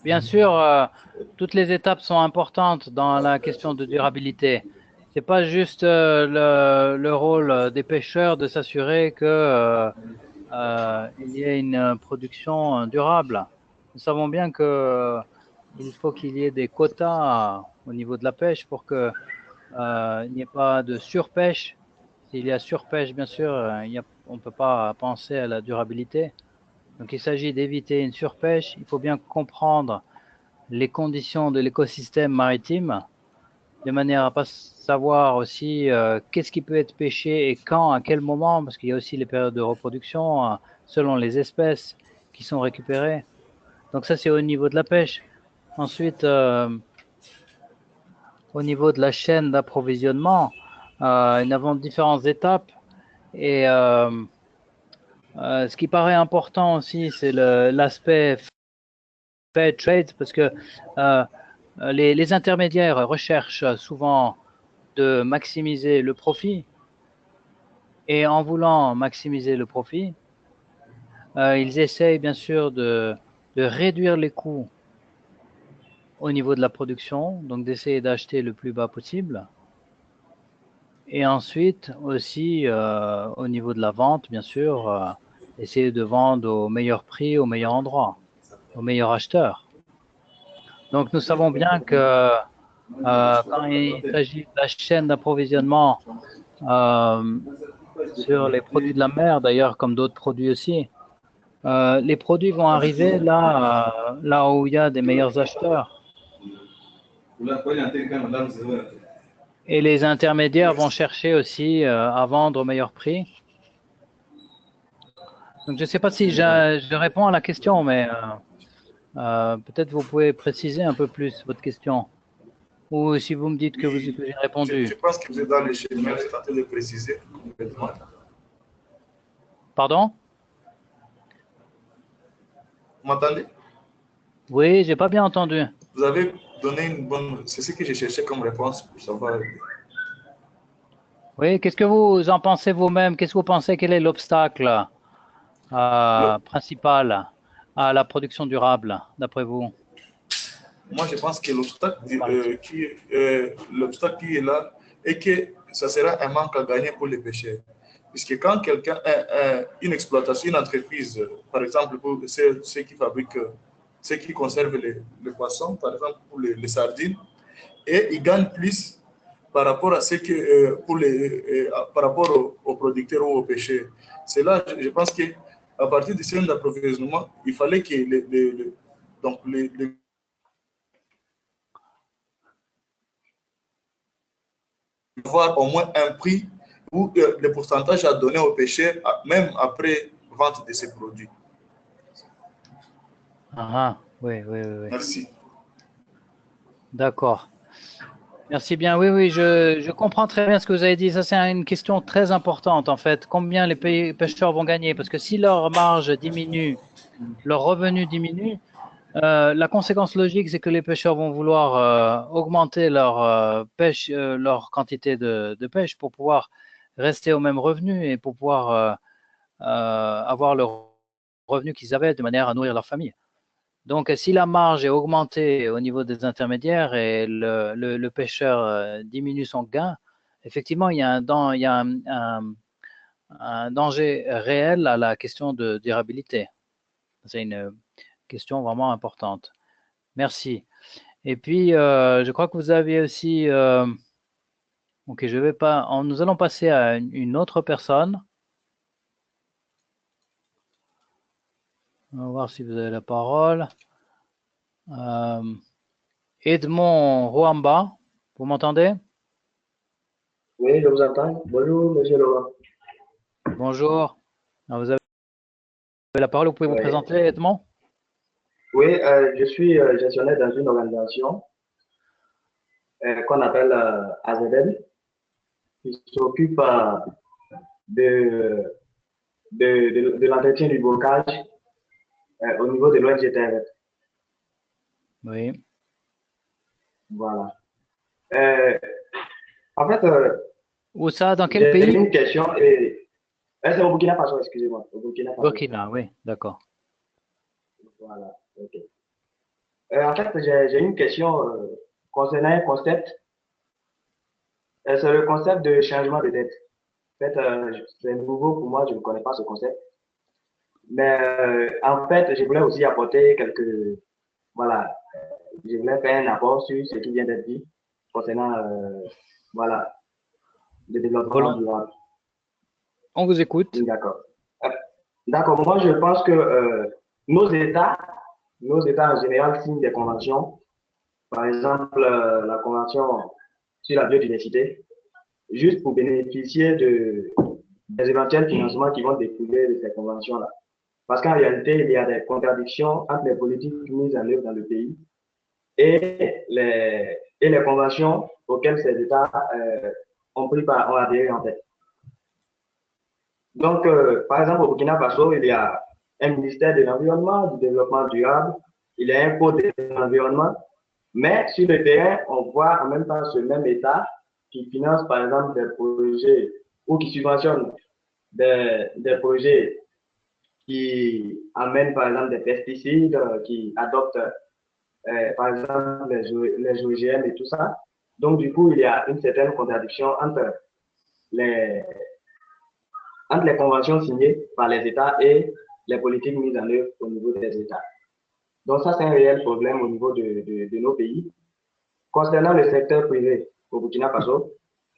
bien sûr, toutes les étapes sont importantes dans la question de durabilité. C'est pas juste le rôle des pêcheurs de s'assurer que il y ait une production durable. Nous savons bien que il faut qu'il y ait des quotas au niveau de la pêche pour que il n'y ait pas de surpêche. S'il y a surpêche, bien sûr, on ne peut pas penser à la durabilité. Donc, il s'agit d'éviter une surpêche. Il faut bien comprendre les conditions de l'écosystème maritime, de manière à pas savoir aussi qu'est-ce qui peut être pêché et quand, à quel moment, parce qu'il y a aussi les périodes de reproduction selon les espèces qui sont récupérées. Donc ça, c'est au niveau de la pêche. Ensuite, au niveau de la chaîne d'approvisionnement, nous avons différentes étapes et ce qui paraît important aussi, c'est l'aspect fair trade, parce que les intermédiaires recherchent souvent de maximiser le profit et en voulant maximiser le profit, ils essayent bien sûr de réduire les coûts au niveau de la production, donc d'essayer d'acheter le plus bas possible. Et ensuite aussi au niveau de la vente, bien sûr, essayer de vendre au meilleur prix, au meilleur endroit, au meilleur acheteur. Donc nous savons bien que quand il s'agit de la chaîne d'approvisionnement sur les produits de la mer, d'ailleurs comme d'autres produits aussi, les produits vont arriver là où il y a des meilleurs acheteurs. Et les intermédiaires vont chercher aussi à vendre au meilleur prix. Donc je ne sais pas si je réponds à la question, mais Peut-être vous pouvez préciser un peu plus votre question. Ou si vous me dites que, Oui, que j'ai répondu. je pense que vous êtes dans le chemin, vous êtes en train de préciser complètement. Pardon? Vous m'entendez? Oui, j'ai pas bien entendu. Vous avez donné une bonne... C'est ce que je cherchais comme réponse pour savoir. Oui, qu'est-ce que vous en pensez vous-même? Qu'est-ce que vous pensez? Quel est l'obstacle principal à la production durable, d'après vous? Moi, je pense que l'obstacle qui est là est que ça sera un manque à gagner pour les pêcheurs. Puisque quand quelqu'un a une exploitation, une entreprise, par exemple, pour ceux qui fabriquent, ceux qui conservent les poissons, par exemple, pour les sardines, et ils gagnent plus par rapport à ce que, par rapport aux producteurs ou aux pêcheurs. C'est là, je pense qu'à partir du système d'approvisionnement, il fallait que donc les avoir au moins un prix ou le pourcentage à donner aux pêcheurs, même après vente de ces produits. Oui, oui, oui, oui. Merci. D'accord. Merci bien. Oui, oui, je comprends très bien ce que vous avez dit. Ça, c'est une question très importante, en fait. Combien les pêcheurs vont gagner? Parce que si leur marge diminue, leur revenu diminue, la conséquence logique, c'est que les pêcheurs vont vouloir augmenter leur pêche, leur quantité de pêche pour pouvoir rester au même revenu et pour pouvoir avoir le revenu qu'ils avaient de manière à nourrir leur famille. Donc, si la marge est augmentée au niveau des intermédiaires et le pêcheur diminue son gain, effectivement, il y a un danger réel à la question de durabilité. C'est une question vraiment importante. Merci. Et puis, je crois que vous avez aussi... ok, je vais pas... nous allons passer à une autre personne. On va voir si vous avez la parole. Edmond Rouamba, vous m'entendez? Oui, je vous entends. Bonjour, monsieur Laurent. Bonjour. Alors, vous avez la parole, vous pouvez vous Oui, présenter, Edmond? oui je suis gestionnaire dans une organisation qu'on appelle AZN, qui s'occupe de, de l'entretien du bocage au niveau de l'ONG. Oui. Voilà. En fait, Où ça? Dans quel j'ai pays? une question et c'est au Burkina Faso, excusez-moi, au Burkina Faso. Burkina, oui, d'accord. Voilà. Ok. En fait, j'ai une question concernant un concept. C'est le concept de changement de dette. En fait, c'est nouveau pour moi, je ne connais pas ce concept. Mais en fait, je voulais aussi apporter quelques. Voilà, je voulais faire un apport sur ce qui vient d'être dit concernant voilà, le développement durable. On vous écoute. D'accord. D'accord, moi je pense que nos États en général signent des conventions. Par exemple, la convention sur la biodiversité, juste pour bénéficier des éventuels financements qui vont découler de ces conventions-là. Parce qu'en réalité, il y a des contradictions entre les politiques mises en œuvre dans le pays et les conventions auxquelles ces États ont adhéré en fait. Donc, par exemple, au Burkina Faso, il y a un ministère de l'Environnement, du Développement durable, il y a un code de l'environnement, mais sur le terrain, on voit en même temps ce même État qui finance, par exemple, des projets ou qui subventionne des projets qui amènent, par exemple, des pesticides, qui adoptent, par exemple, les OGM et tout ça. Donc, du coup, il y a une certaine contradiction les, entre les conventions signées par les États et les politiques mises en œuvre au niveau des États. Donc, ça, c'est un réel problème au niveau de nos pays. Concernant le secteur privé au Burkina Faso,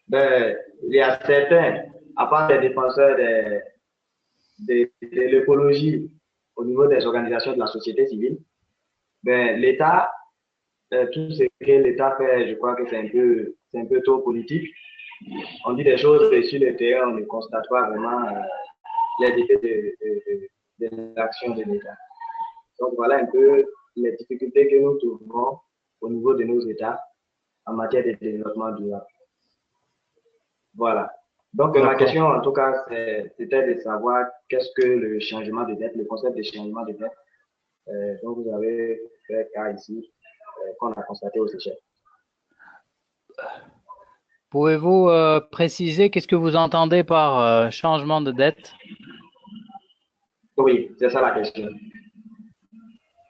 ben, il y a certains, à part les défenseurs de l'écologie au niveau des organisations de la société civile, ben, l'État, tout ce que l'État fait, je crois que c'est un peu trop politique. On dit des choses et sur le terrain, on ne constate pas vraiment les effets de l'action de l'État. Donc voilà un peu les difficultés que nous trouvons au niveau de nos États en matière de développement durable. Voilà. Donc, ma question, en tout cas, c'était de savoir qu'est-ce que le changement de dette, le concept de changement de dette dont vous avez fait cas ici, qu'on a constaté au Seychelles. Pouvez-vous préciser qu'est-ce que vous entendez par changement de dette? Oui, c'est ça la question.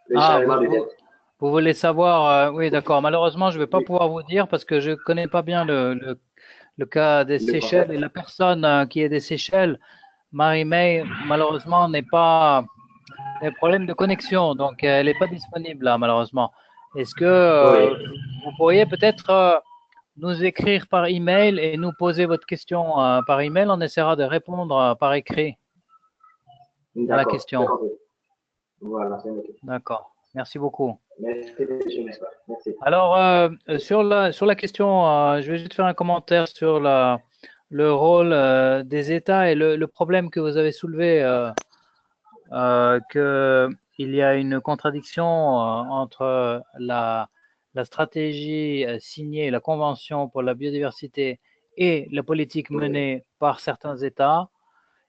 Le changement de dette. Vous voulez savoir, oui, d'accord. Malheureusement, je ne vais pas pouvoir vous dire parce que je ne connais pas bien le cas des Seychelles et la personne qui est des Seychelles, Marie-May, malheureusement, n'est pas des problèmes de connexion, donc elle n'est pas disponible là, malheureusement. Est-ce que vous pourriez peut-être nous écrire par email et nous poser votre question par email? On essaiera de répondre par écrit à la question. Voilà, c'est noté. D'accord. Merci beaucoup. Merci. Alors, sur la question, je vais juste faire un commentaire sur le rôle des États et le problème que vous avez soulevé, qu'il y a une contradiction entre la stratégie signée, la Convention pour la biodiversité et la politique menée par certains États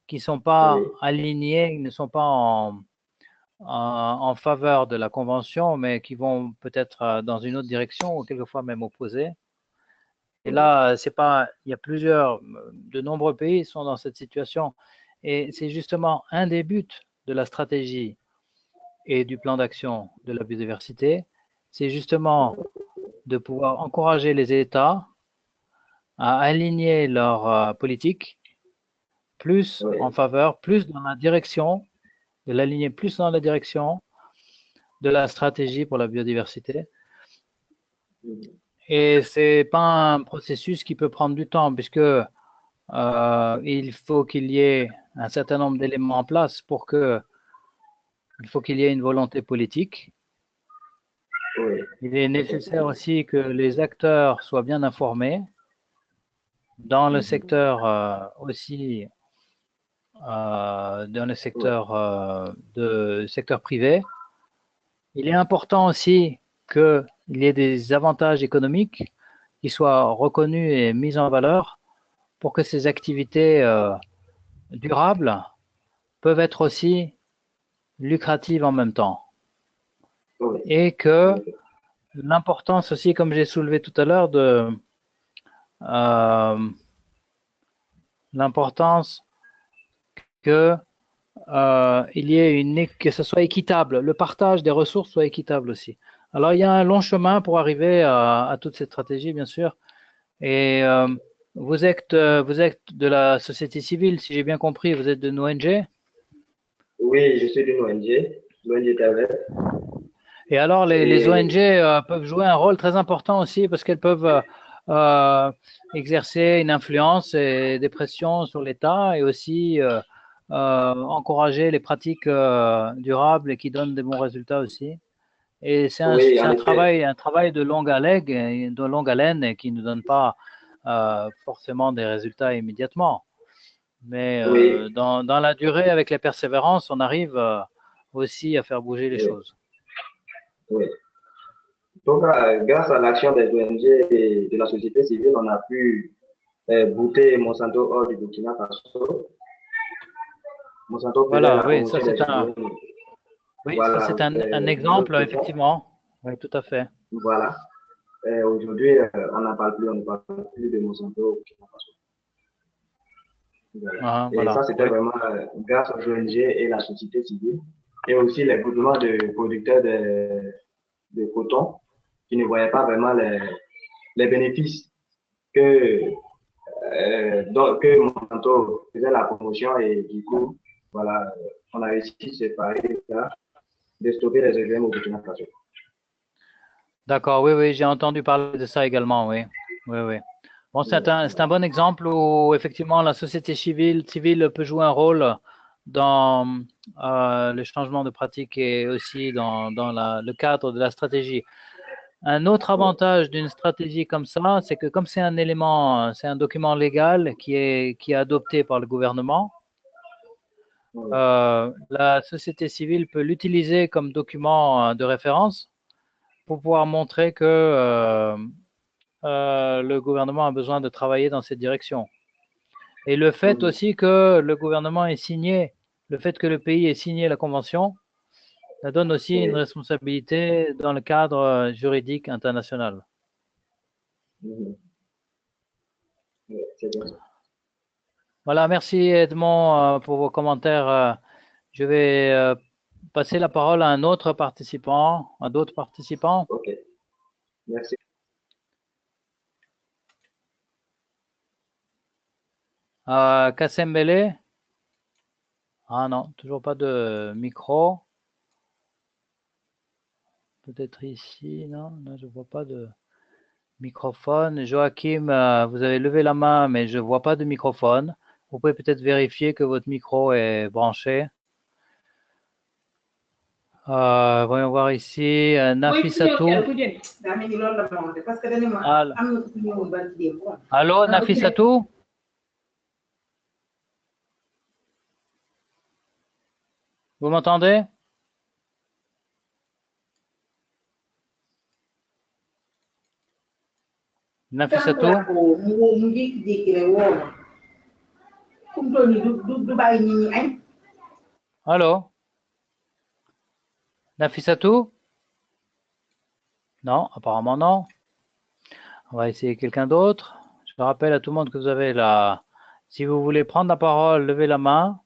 qui ne sont pas alignés, qui ne sont pas en faveur de la Convention, mais qui vont peut-être dans une autre direction ou quelquefois même opposés. Et là, il y a de nombreux pays sont dans cette situation. Et c'est justement un des buts de la stratégie et du plan d'action de la biodiversité, c'est justement de pouvoir encourager les États à aligner leur politique plus en faveur, plus dans la direction, de l'aligner plus dans la direction de la stratégie pour la biodiversité. Et c'est pas un processus qui peut prendre du temps puisque il faut qu'il y ait un certain nombre d'éléments en place il faut qu'il y ait une volonté politique. Il est nécessaire aussi que les acteurs soient bien informés dans le secteur aussi, dans le secteur privé. Il est important aussi qu'il y ait des avantages économiques qui soient reconnus et mis en valeur pour que ces activités durables peuvent être aussi lucratives en même temps. Et que l'importance aussi, comme j'ai soulevé tout à l'heure, de l'importance que que ce soit équitable, le partage des ressources soit équitable aussi. Alors, il y a un long chemin pour arriver à toute cette stratégie, bien sûr. Et vous êtes de la société civile, si j'ai bien compris, vous êtes d'une ONG? Oui, je suis d'une ONG, l'ONG Terre. Et alors, les ONG peuvent jouer un rôle très important aussi parce qu'elles peuvent exercer une influence et des pressions sur l'État et aussi encourager les pratiques durables et qui donnent des bons résultats aussi. Et c'est un travail de longue haleine et qui ne donne pas forcément des résultats immédiatement. Mais dans la durée, avec la persévérance, on arrive aussi à faire bouger les choses. Oui. Donc, grâce à l'action des ONG et de la société civile, on a pu bouter Monsanto hors du Burkina Faso. Monsanto voilà, oui, ça c'est un exemple, effectivement. Oui, tout à fait. Voilà. Aujourd'hui, on ne parle plus de Monsanto au Burkina Faso. Voilà. Et ça, c'était vraiment grâce aux ONG et la société civile, et aussi les groupements de producteurs de coton qui ne voyaient pas vraiment les bénéfices que Monsanto faisait la promotion, et du coup, voilà, on a réussi à se séparer de stopper les OGM au Burkina Faso. D'accord, oui, j'ai entendu parler de ça également, oui. Bon, c'est un bon exemple où effectivement la société civile peut jouer un rôle dans le changement de pratique et aussi dans le cadre de la stratégie. Un autre avantage d'une stratégie comme ça, c'est que comme c'est un document légal qui est adopté par le gouvernement, la société civile peut l'utiliser comme document de référence pour pouvoir montrer que le gouvernement a besoin de travailler dans cette direction. Et le fait aussi que le gouvernement ait signé, le fait que le pays ait signé la convention, ça donne aussi une responsabilité dans le cadre juridique international. Voilà, merci Edmond pour vos commentaires. Je vais passer la parole à un autre participant, à d'autres participants. Ok, merci. Kassembele. Ah non, toujours pas de micro. Peut-être ici, non, non, je vois pas de microphone. Joachim, vous avez levé la main, mais je vois pas de microphone. Vous pouvez peut-être vérifier que votre micro est branché. Voyons voir ici, Nafissatou. Allô, Nafissatou? Vous m'entendez? Nafissatou? Allô? Nafissatou? Non, apparemment non. On va essayer quelqu'un d'autre. Je rappelle à tout le monde que vous avez la... Si vous voulez prendre la parole, levez la main.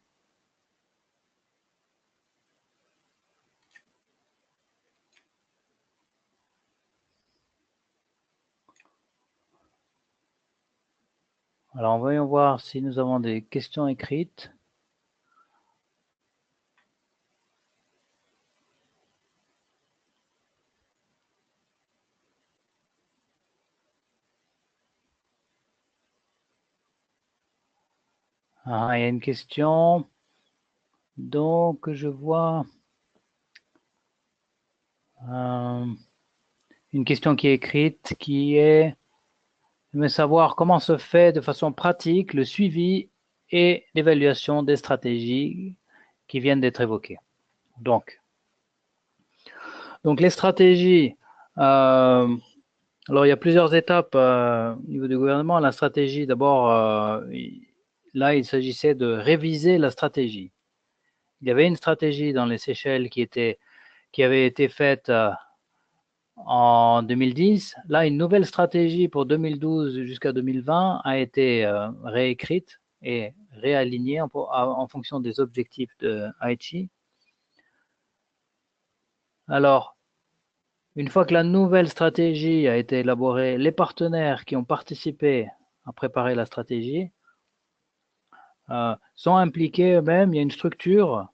Alors, voyons voir si nous avons des questions écrites. Ah, il y a une question. Donc, je vois une question qui est écrite qui est de savoir comment se fait de façon pratique le suivi et l'évaluation des stratégies qui viennent d'être évoquées. Donc les stratégies, alors il y a plusieurs étapes au niveau du gouvernement. La stratégie, d'abord, là il s'agissait de réviser la stratégie. Il y avait une stratégie dans les Seychelles qui avait été faite en 2010. Là, une nouvelle stratégie pour 2012 jusqu'à 2020 a été réécrite et réalignée en fonction des objectifs de Aichi. Alors, une fois que la nouvelle stratégie a été élaborée, les partenaires qui ont participé à préparer la stratégie sont impliqués eux-mêmes. Il y a une structure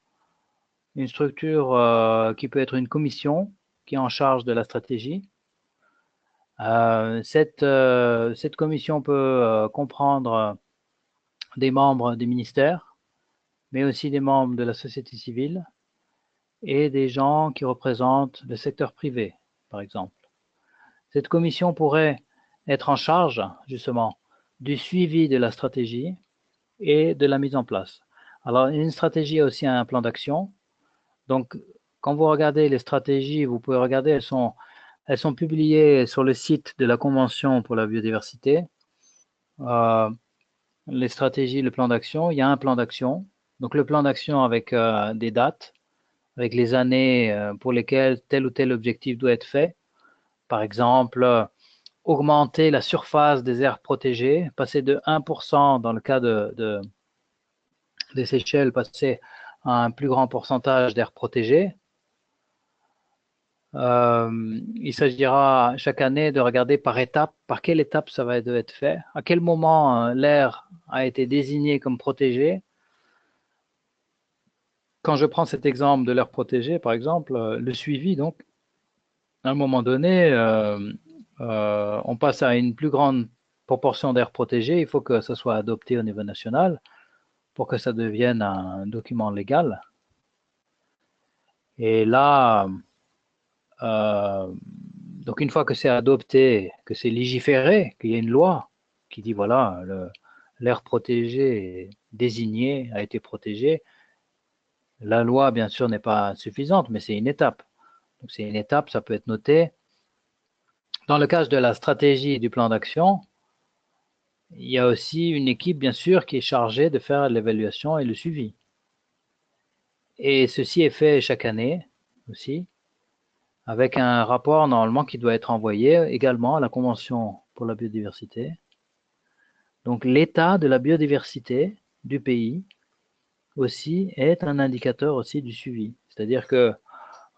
qui peut être une commission qui est en charge de la stratégie. Cette commission peut comprendre des membres des ministères, mais aussi des membres de la société civile et des gens qui représentent le secteur privé, par exemple. Cette commission pourrait être en charge, justement, du suivi de la stratégie et de la mise en place. Alors, une stratégie a aussi un plan d'action. Donc, quand vous regardez les stratégies, vous pouvez regarder, elles sont publiées sur le site de la Convention pour la biodiversité. Les stratégies, le plan d'action, il y a un plan d'action. Donc, le plan d'action avec des dates, avec les années pour lesquelles tel ou tel objectif doit être fait. Par exemple, augmenter la surface des aires protégées, passer de 1% dans le cas des Seychelles, passer à un plus grand pourcentage d'aires protégées. Il s'agira chaque année de regarder par étape, par quelle étape ça va être fait, à quel moment l'aire a été désignée comme protégée. Quand je prends cet exemple de l'aire protégée, par exemple, le suivi, donc, à un moment donné, on passe à une plus grande proportion d'aires protégées. Il faut que ça soit adopté au niveau national pour que ça devienne un document légal. Et là, donc une fois que c'est adopté, que c'est légiféré, qu'il y a une loi qui dit voilà, l'aire protégée est désignée, a été protégée, La loi, bien sûr, n'est pas suffisante, mais c'est une étape. Donc, c'est une étape, ça peut être noté. Dans le cas de la stratégie et du plan d'action, il y a aussi une équipe, bien sûr, qui est chargée de faire l'évaluation et le suivi. Et ceci est fait chaque année aussi, avec un rapport normalement qui doit être envoyé également à la Convention pour la biodiversité. Donc l'état de la biodiversité du pays aussi est un indicateur aussi du suivi. C'est-à-dire que,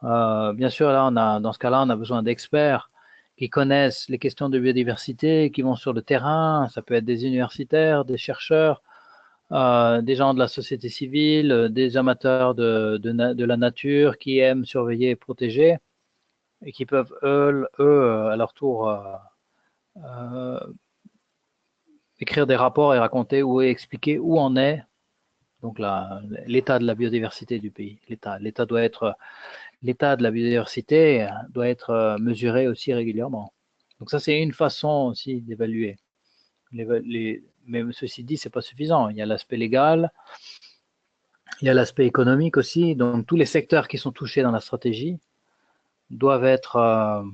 bien sûr, là, dans ce cas-là, on a besoin d'experts qui connaissent les questions de biodiversité, qui vont sur le terrain. Ça peut être des universitaires, des chercheurs, des gens de la société civile, des amateurs de la nature qui aiment surveiller et protéger et qui peuvent, à leur tour, euh, écrire des rapports et raconter ou expliquer où en est donc l'état de la biodiversité du pays. L'état de la biodiversité doit être mesuré aussi régulièrement. Donc ça, c'est une façon aussi d'évaluer. Mais ceci dit, c'est pas suffisant. Il y a l'aspect légal, il y a l'aspect économique aussi. Donc tous les secteurs qui sont touchés dans la stratégie doivent être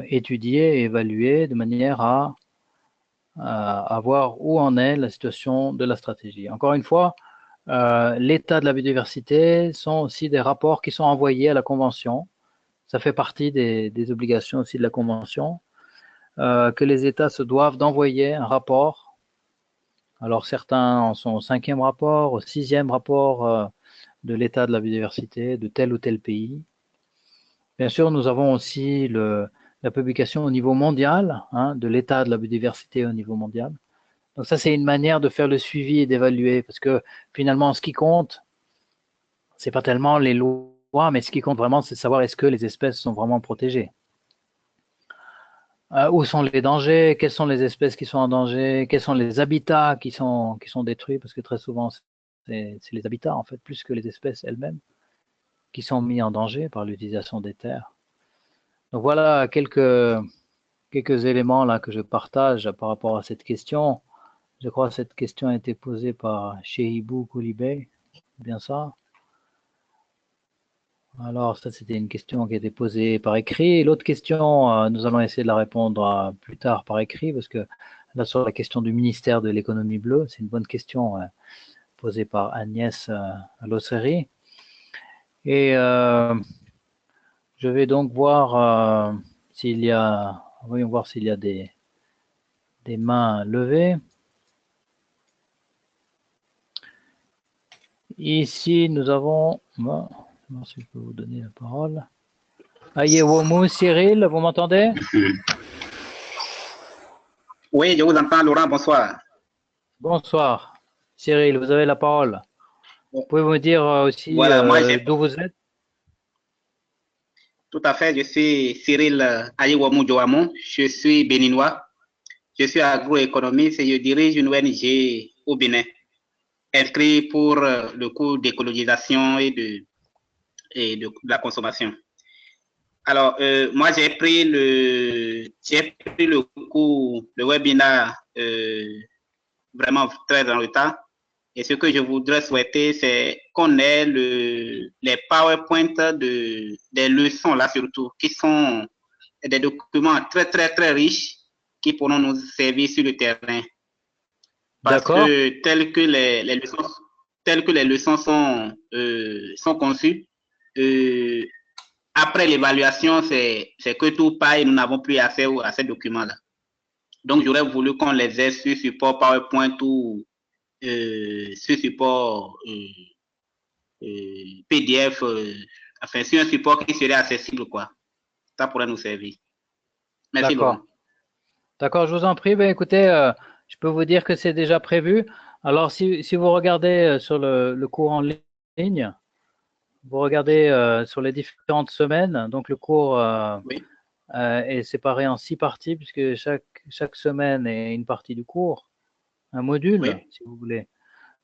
étudiés et évalués de manière à voir où en est la situation de la stratégie. Encore une fois, l'état de la biodiversité sont aussi des rapports qui sont envoyés à la Convention. Ça fait partie des obligations aussi de la Convention, que les États se doivent d'envoyer un rapport. Alors certains en sont au 5e rapport, au 6e rapport de l'état de la biodiversité de tel ou tel pays. Bien sûr, nous avons aussi la publication au niveau mondial de l'état de la biodiversité au niveau mondial. Donc ça, c'est une manière de faire le suivi et d'évaluer, parce que finalement, ce qui compte, c'est pas tellement les lois, mais ce qui compte vraiment, c'est de savoir est-ce que les espèces sont vraiment protégées. Où sont les dangers? Quelles sont les espèces qui sont en danger? Quels sont les habitats qui sont détruits? Parce que très souvent, c'est les habitats, en fait, plus que les espèces elles-mêmes, qui sont mis en danger par l'utilisation des terres. Donc voilà quelques éléments là que je partage par rapport à cette question. Je crois que cette question a été posée par Shehibou Koulibaly, bien ça. Alors ça, c'était une question qui a été posée par écrit. L'autre question, nous allons essayer de la répondre plus tard par écrit, parce que là, sur la question du ministère de l'économie bleue, c'est une bonne question posée par Agnès Losseri. Et je vais donc voir voyons voir s'il y a des mains levées. Ici, nous avons, si je peux vous donner la parole. Ayewomu Cyril, vous m'entendez? Oui, je vous entends, Laurent, bonsoir. Bonsoir. Cyril, vous avez la parole. Pouvez-vous me dire aussi voilà, d'où vous êtes? Tout à fait, je suis Cyril Ayewomu Joamon, je suis béninois, je suis agroéconomiste et je dirige une ONG au Bénin, inscrit pour le cours d'écologisation et de la consommation. Alors, moi, j'ai pris le cours, le webinaire vraiment très en retard. Et ce que je voudrais souhaiter, c'est qu'on ait les PowerPoint des leçons, là surtout, qui sont des documents très, très, très riches qui pourront nous servir sur le terrain. Parce que telles que les leçons sont conçues, après l'évaluation, c'est que tout part et nous n'avons plus accès à ces documents-là. Donc, j'aurais voulu qu'on les ait sur support PowerPoint ou sur support PDF, enfin, sur un support qui serait accessible, quoi. Ça pourrait nous servir. Merci, Laurent. D'accord, je vous en prie. Ben, écoutez, je peux vous dire que c'est déjà prévu. Alors, si vous regardez sur le cours en ligne, vous regardez sur les différentes semaines, donc le cours oui. est séparé en 6 parties, puisque chaque semaine est une partie du cours, un module, oui, si vous voulez.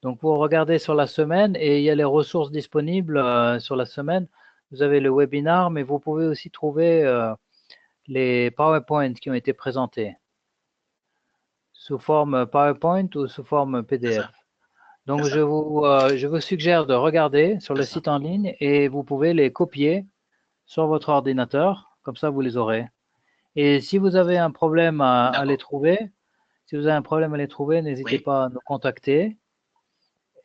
Donc, vous regardez sur la semaine et il y a les ressources disponibles sur la semaine. Vous avez le webinar, mais vous pouvez aussi trouver les PowerPoint qui ont été présentés sous forme PowerPoint ou sous forme PDF. Donc, je vous suggère de regarder sur le site en ligne et vous pouvez les copier sur votre ordinateur. Comme ça, vous les aurez. Et si vous avez un problème à les trouver, n'hésitez pas à nous contacter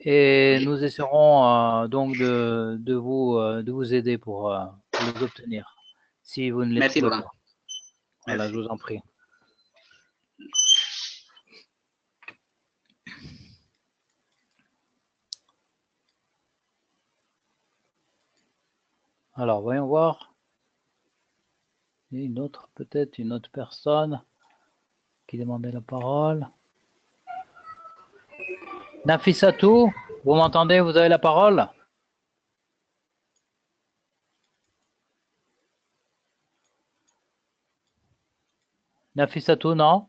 et nous essaierons donc de vous aider pour les obtenir si vous ne les Merci, trouvez Laurent. pas. Voilà, Merci. je vous en prie. Alors, voyons voir. Peut-être une autre personne qui demandait la parole. Nafissatou, vous m'entendez? Vous avez la parole? Nafissatou, non?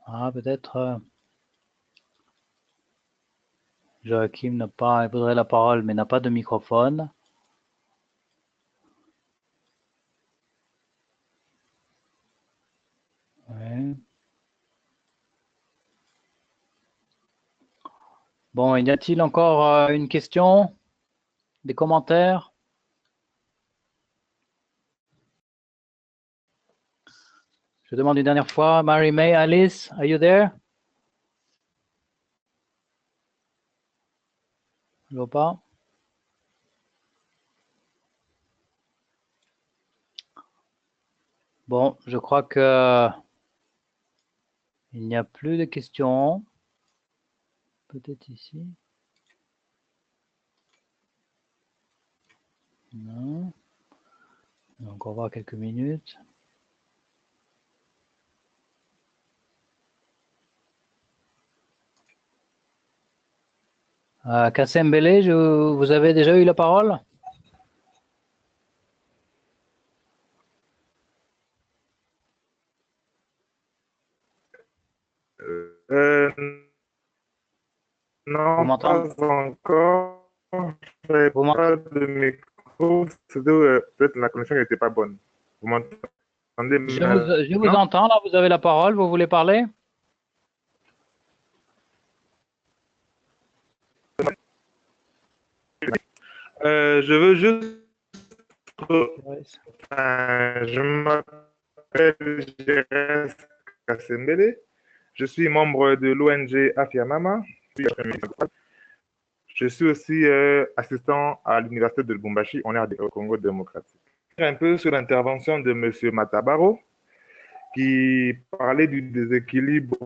Ah, peut-être Joachim il voudrait la parole, mais n'a pas de microphone. Ouais. Bon, y a-t-il encore une question? Des commentaires? Je demande une dernière fois. Mary May, Alice, are you there? Je vois pas. Bon, je crois que il n'y a plus de questions. Peut-être ici. Non. On va encore voir quelques minutes. Kassem Bele, vous avez déjà eu la parole? Non, Vous pas m'entendez? encore. Je n'avais Vous pas de micro. Peut-être la connexion n'était pas bonne. Vous m'entendez je vous maintenant? entends, là, vous avez la parole, vous voulez parler? Je veux juste. Oui. Je m'appelle Jérès Kassembele. Je suis membre de l'ONG Afiamama. Je suis aussi assistant à l'université de Lubumbashi, on est au Congo démocratique. Un peu sur l'intervention de M. Matabaro, qui parlait du déséquilibre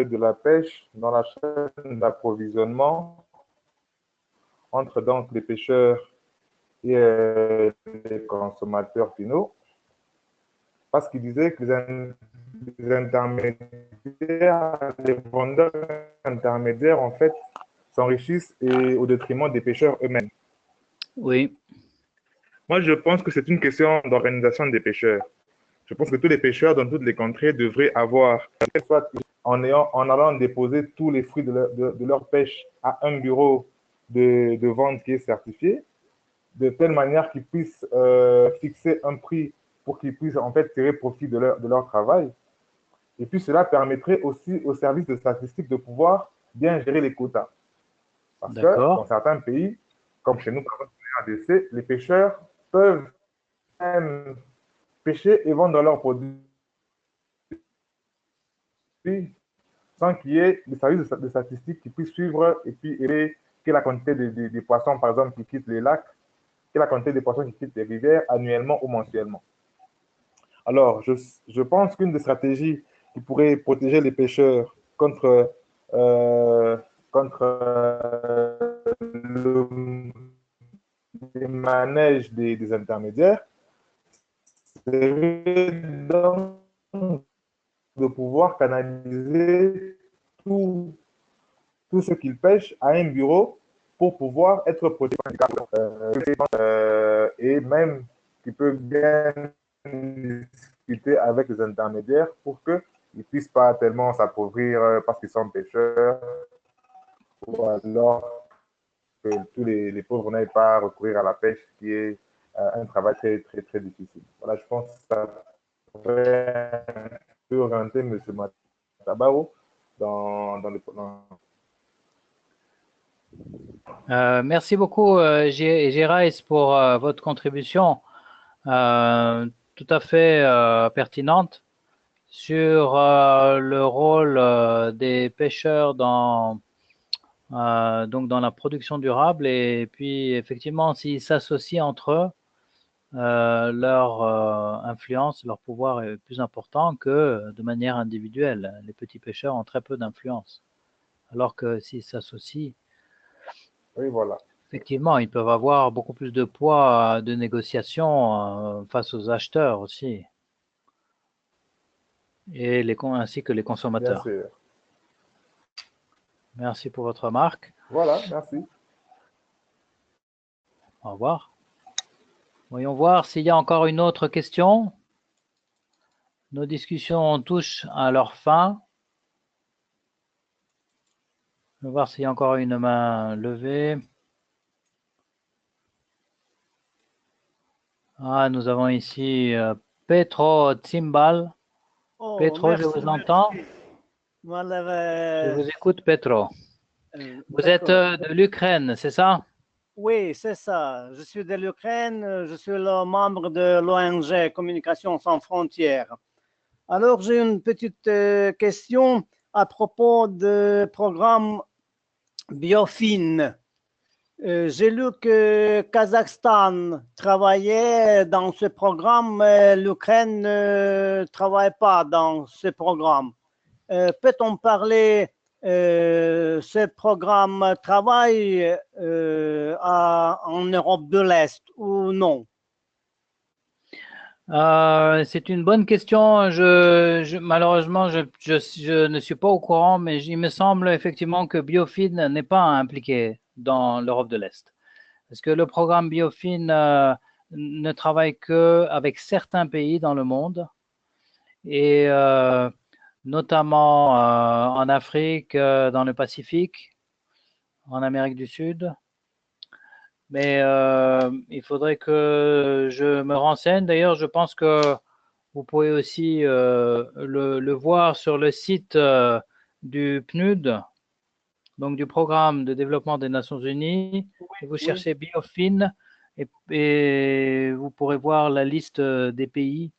de la pêche dans la chaîne d'approvisionnement entre donc les pêcheurs et les consommateurs finaux, parce qu'il disait que les intermédiaires, les vendeurs intermédiaires, en fait, s'enrichissent et au détriment des pêcheurs eux-mêmes. Oui. Moi, je pense que c'est une question d'organisation des pêcheurs. Je pense que tous les pêcheurs dans toutes les contrées devraient avoir, soit en allant déposer tous les fruits de leur pêche à un bureau de vente qui est certifié, de telle manière qu'ils puissent fixer un prix pour qu'ils puissent en fait tirer profit de leur travail. Et puis cela permettrait aussi aux services de statistiques de pouvoir bien gérer les quotas. Parce que dans certains pays, comme chez nous, par exemple, en RDC, les pêcheurs peuvent même pêcher et vendre leurs produits sans qu'il y ait des services de statistiques qui puissent suivre et puis aider que la quantité des poissons, par exemple, qui quittent les lacs, que la quantité des poissons qui quittent les rivières annuellement ou mensuellement. Alors, je pense qu'une des stratégies qui pourrait protéger les pêcheurs contre, le manège des intermédiaires, c'est donc de pouvoir canaliser tout ce qu'ils pêchent à un bureau pour pouvoir être protégé et même qui peut bien discuter avec les intermédiaires pour qu'ils ne puissent pas tellement s'appauvrir parce qu'ils sont pêcheurs ou alors que tous les pauvres n'aillent pas recourir à la pêche qui est un travail très, très, très difficile. Voilà, je pense que ça pourrait un peu orienter M. Matabaro dans le... Merci beaucoup, Géraïs, pour votre contribution tout à fait pertinente sur le rôle des pêcheurs donc dans la production durable, et puis effectivement s'ils s'associent entre eux, leur influence, leur pouvoir est plus important que de manière individuelle. Les petits pêcheurs ont très peu d'influence, alors que s'ils s'associent, oui, voilà. effectivement, ils peuvent avoir beaucoup plus de poids de négociation face aux acheteurs aussi, et ainsi que les consommateurs. Bien sûr. Merci pour votre remarque. Voilà, merci. Au revoir. Voyons voir s'il y a encore une autre question. Nos discussions touchent à leur fin. Je vais voir s'il y a encore une main levée. Ah, nous avons ici Petro Tsimbal. Oh, Petro, merci, je vous entends. Je vous écoute, Petro. Vous êtes de l'Ukraine, c'est ça? Oui, c'est ça. Je suis de l'Ukraine. Je suis le membre de l'ONG Communication sans frontières. Alors, j'ai une petite question à propos du programme Biofin. J'ai lu que Kazakhstan travaillait dans ce programme, mais l'Ukraine ne travaille pas dans ce programme. Peut-on parler ce programme travaille en Europe de l'Est ou non? C'est une bonne question. Malheureusement, je ne suis pas au courant, mais il me semble effectivement que Biofin n'est pas impliqué dans l'Europe de l'Est. Parce que le programme Biofin ne travaille qu'avec certains pays dans le monde, et notamment en Afrique, dans le Pacifique, en Amérique du Sud. Mais il faudrait que je me renseigne. D'ailleurs, je pense que vous pouvez aussi le voir sur le site du PNUD, donc du Programme de développement des Nations Unies. Et vous cherchez Biofin, et vous pourrez voir la liste des pays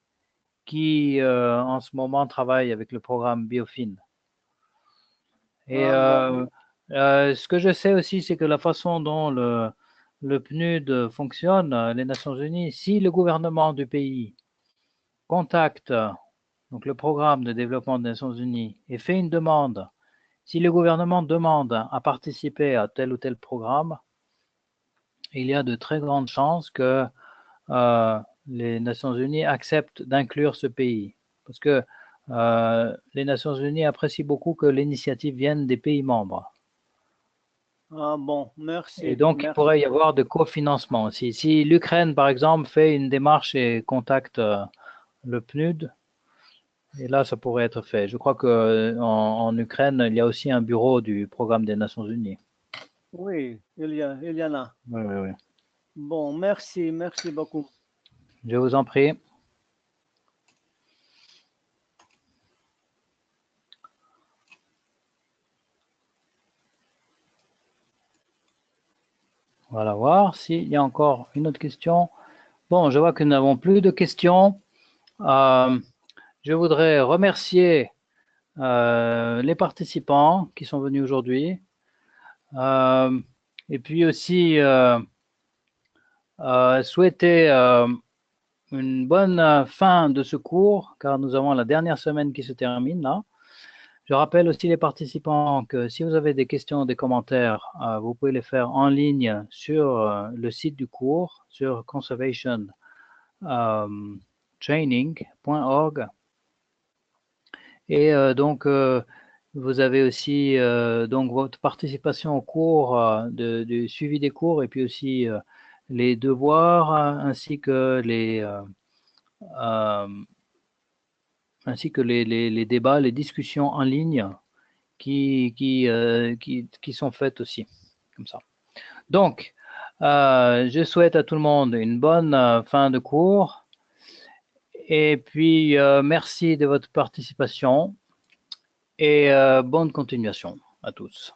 qui en ce moment travaillent avec le programme Biofin. Et ce que je sais aussi, c'est que la façon dont le PNUD fonctionne, les Nations Unies, si le gouvernement du pays contacte donc le programme de développement des Nations Unies et fait une demande, si le gouvernement demande à participer à tel ou tel programme, il y a de très grandes chances que les Nations Unies acceptent d'inclure ce pays. Parce que les Nations Unies apprécient beaucoup que l'initiative vienne des pays membres. Ah bon, merci. Et donc, il pourrait y avoir de cofinancement. Si l'Ukraine, par exemple, fait une démarche et contacte le PNUD, et là, ça pourrait être fait. Je crois qu'en Ukraine, il y a aussi un bureau du programme des Nations Unies. Oui, il y en a. Oui, oui, oui. Bon, merci beaucoup. Je vous en prie. Voilà, voir s'il y a encore une autre question. Bon, je vois que nous n'avons plus de questions. Je voudrais remercier les participants qui sont venus aujourd'hui. Et puis aussi souhaiter une bonne fin de ce cours, car nous avons la dernière semaine qui se termine là. Je rappelle aussi les participants que si vous avez des questions, des commentaires, vous pouvez les faire en ligne sur le site du cours, sur conservationtraining.org. Et donc, vous avez aussi donc votre participation au cours, du suivi des cours, et puis aussi les devoirs, ainsi que les débats, les discussions en ligne qui sont faites aussi, comme ça. Donc, Je souhaite à tout le monde une bonne fin de cours. Et puis, merci de votre participation et bonne continuation à tous.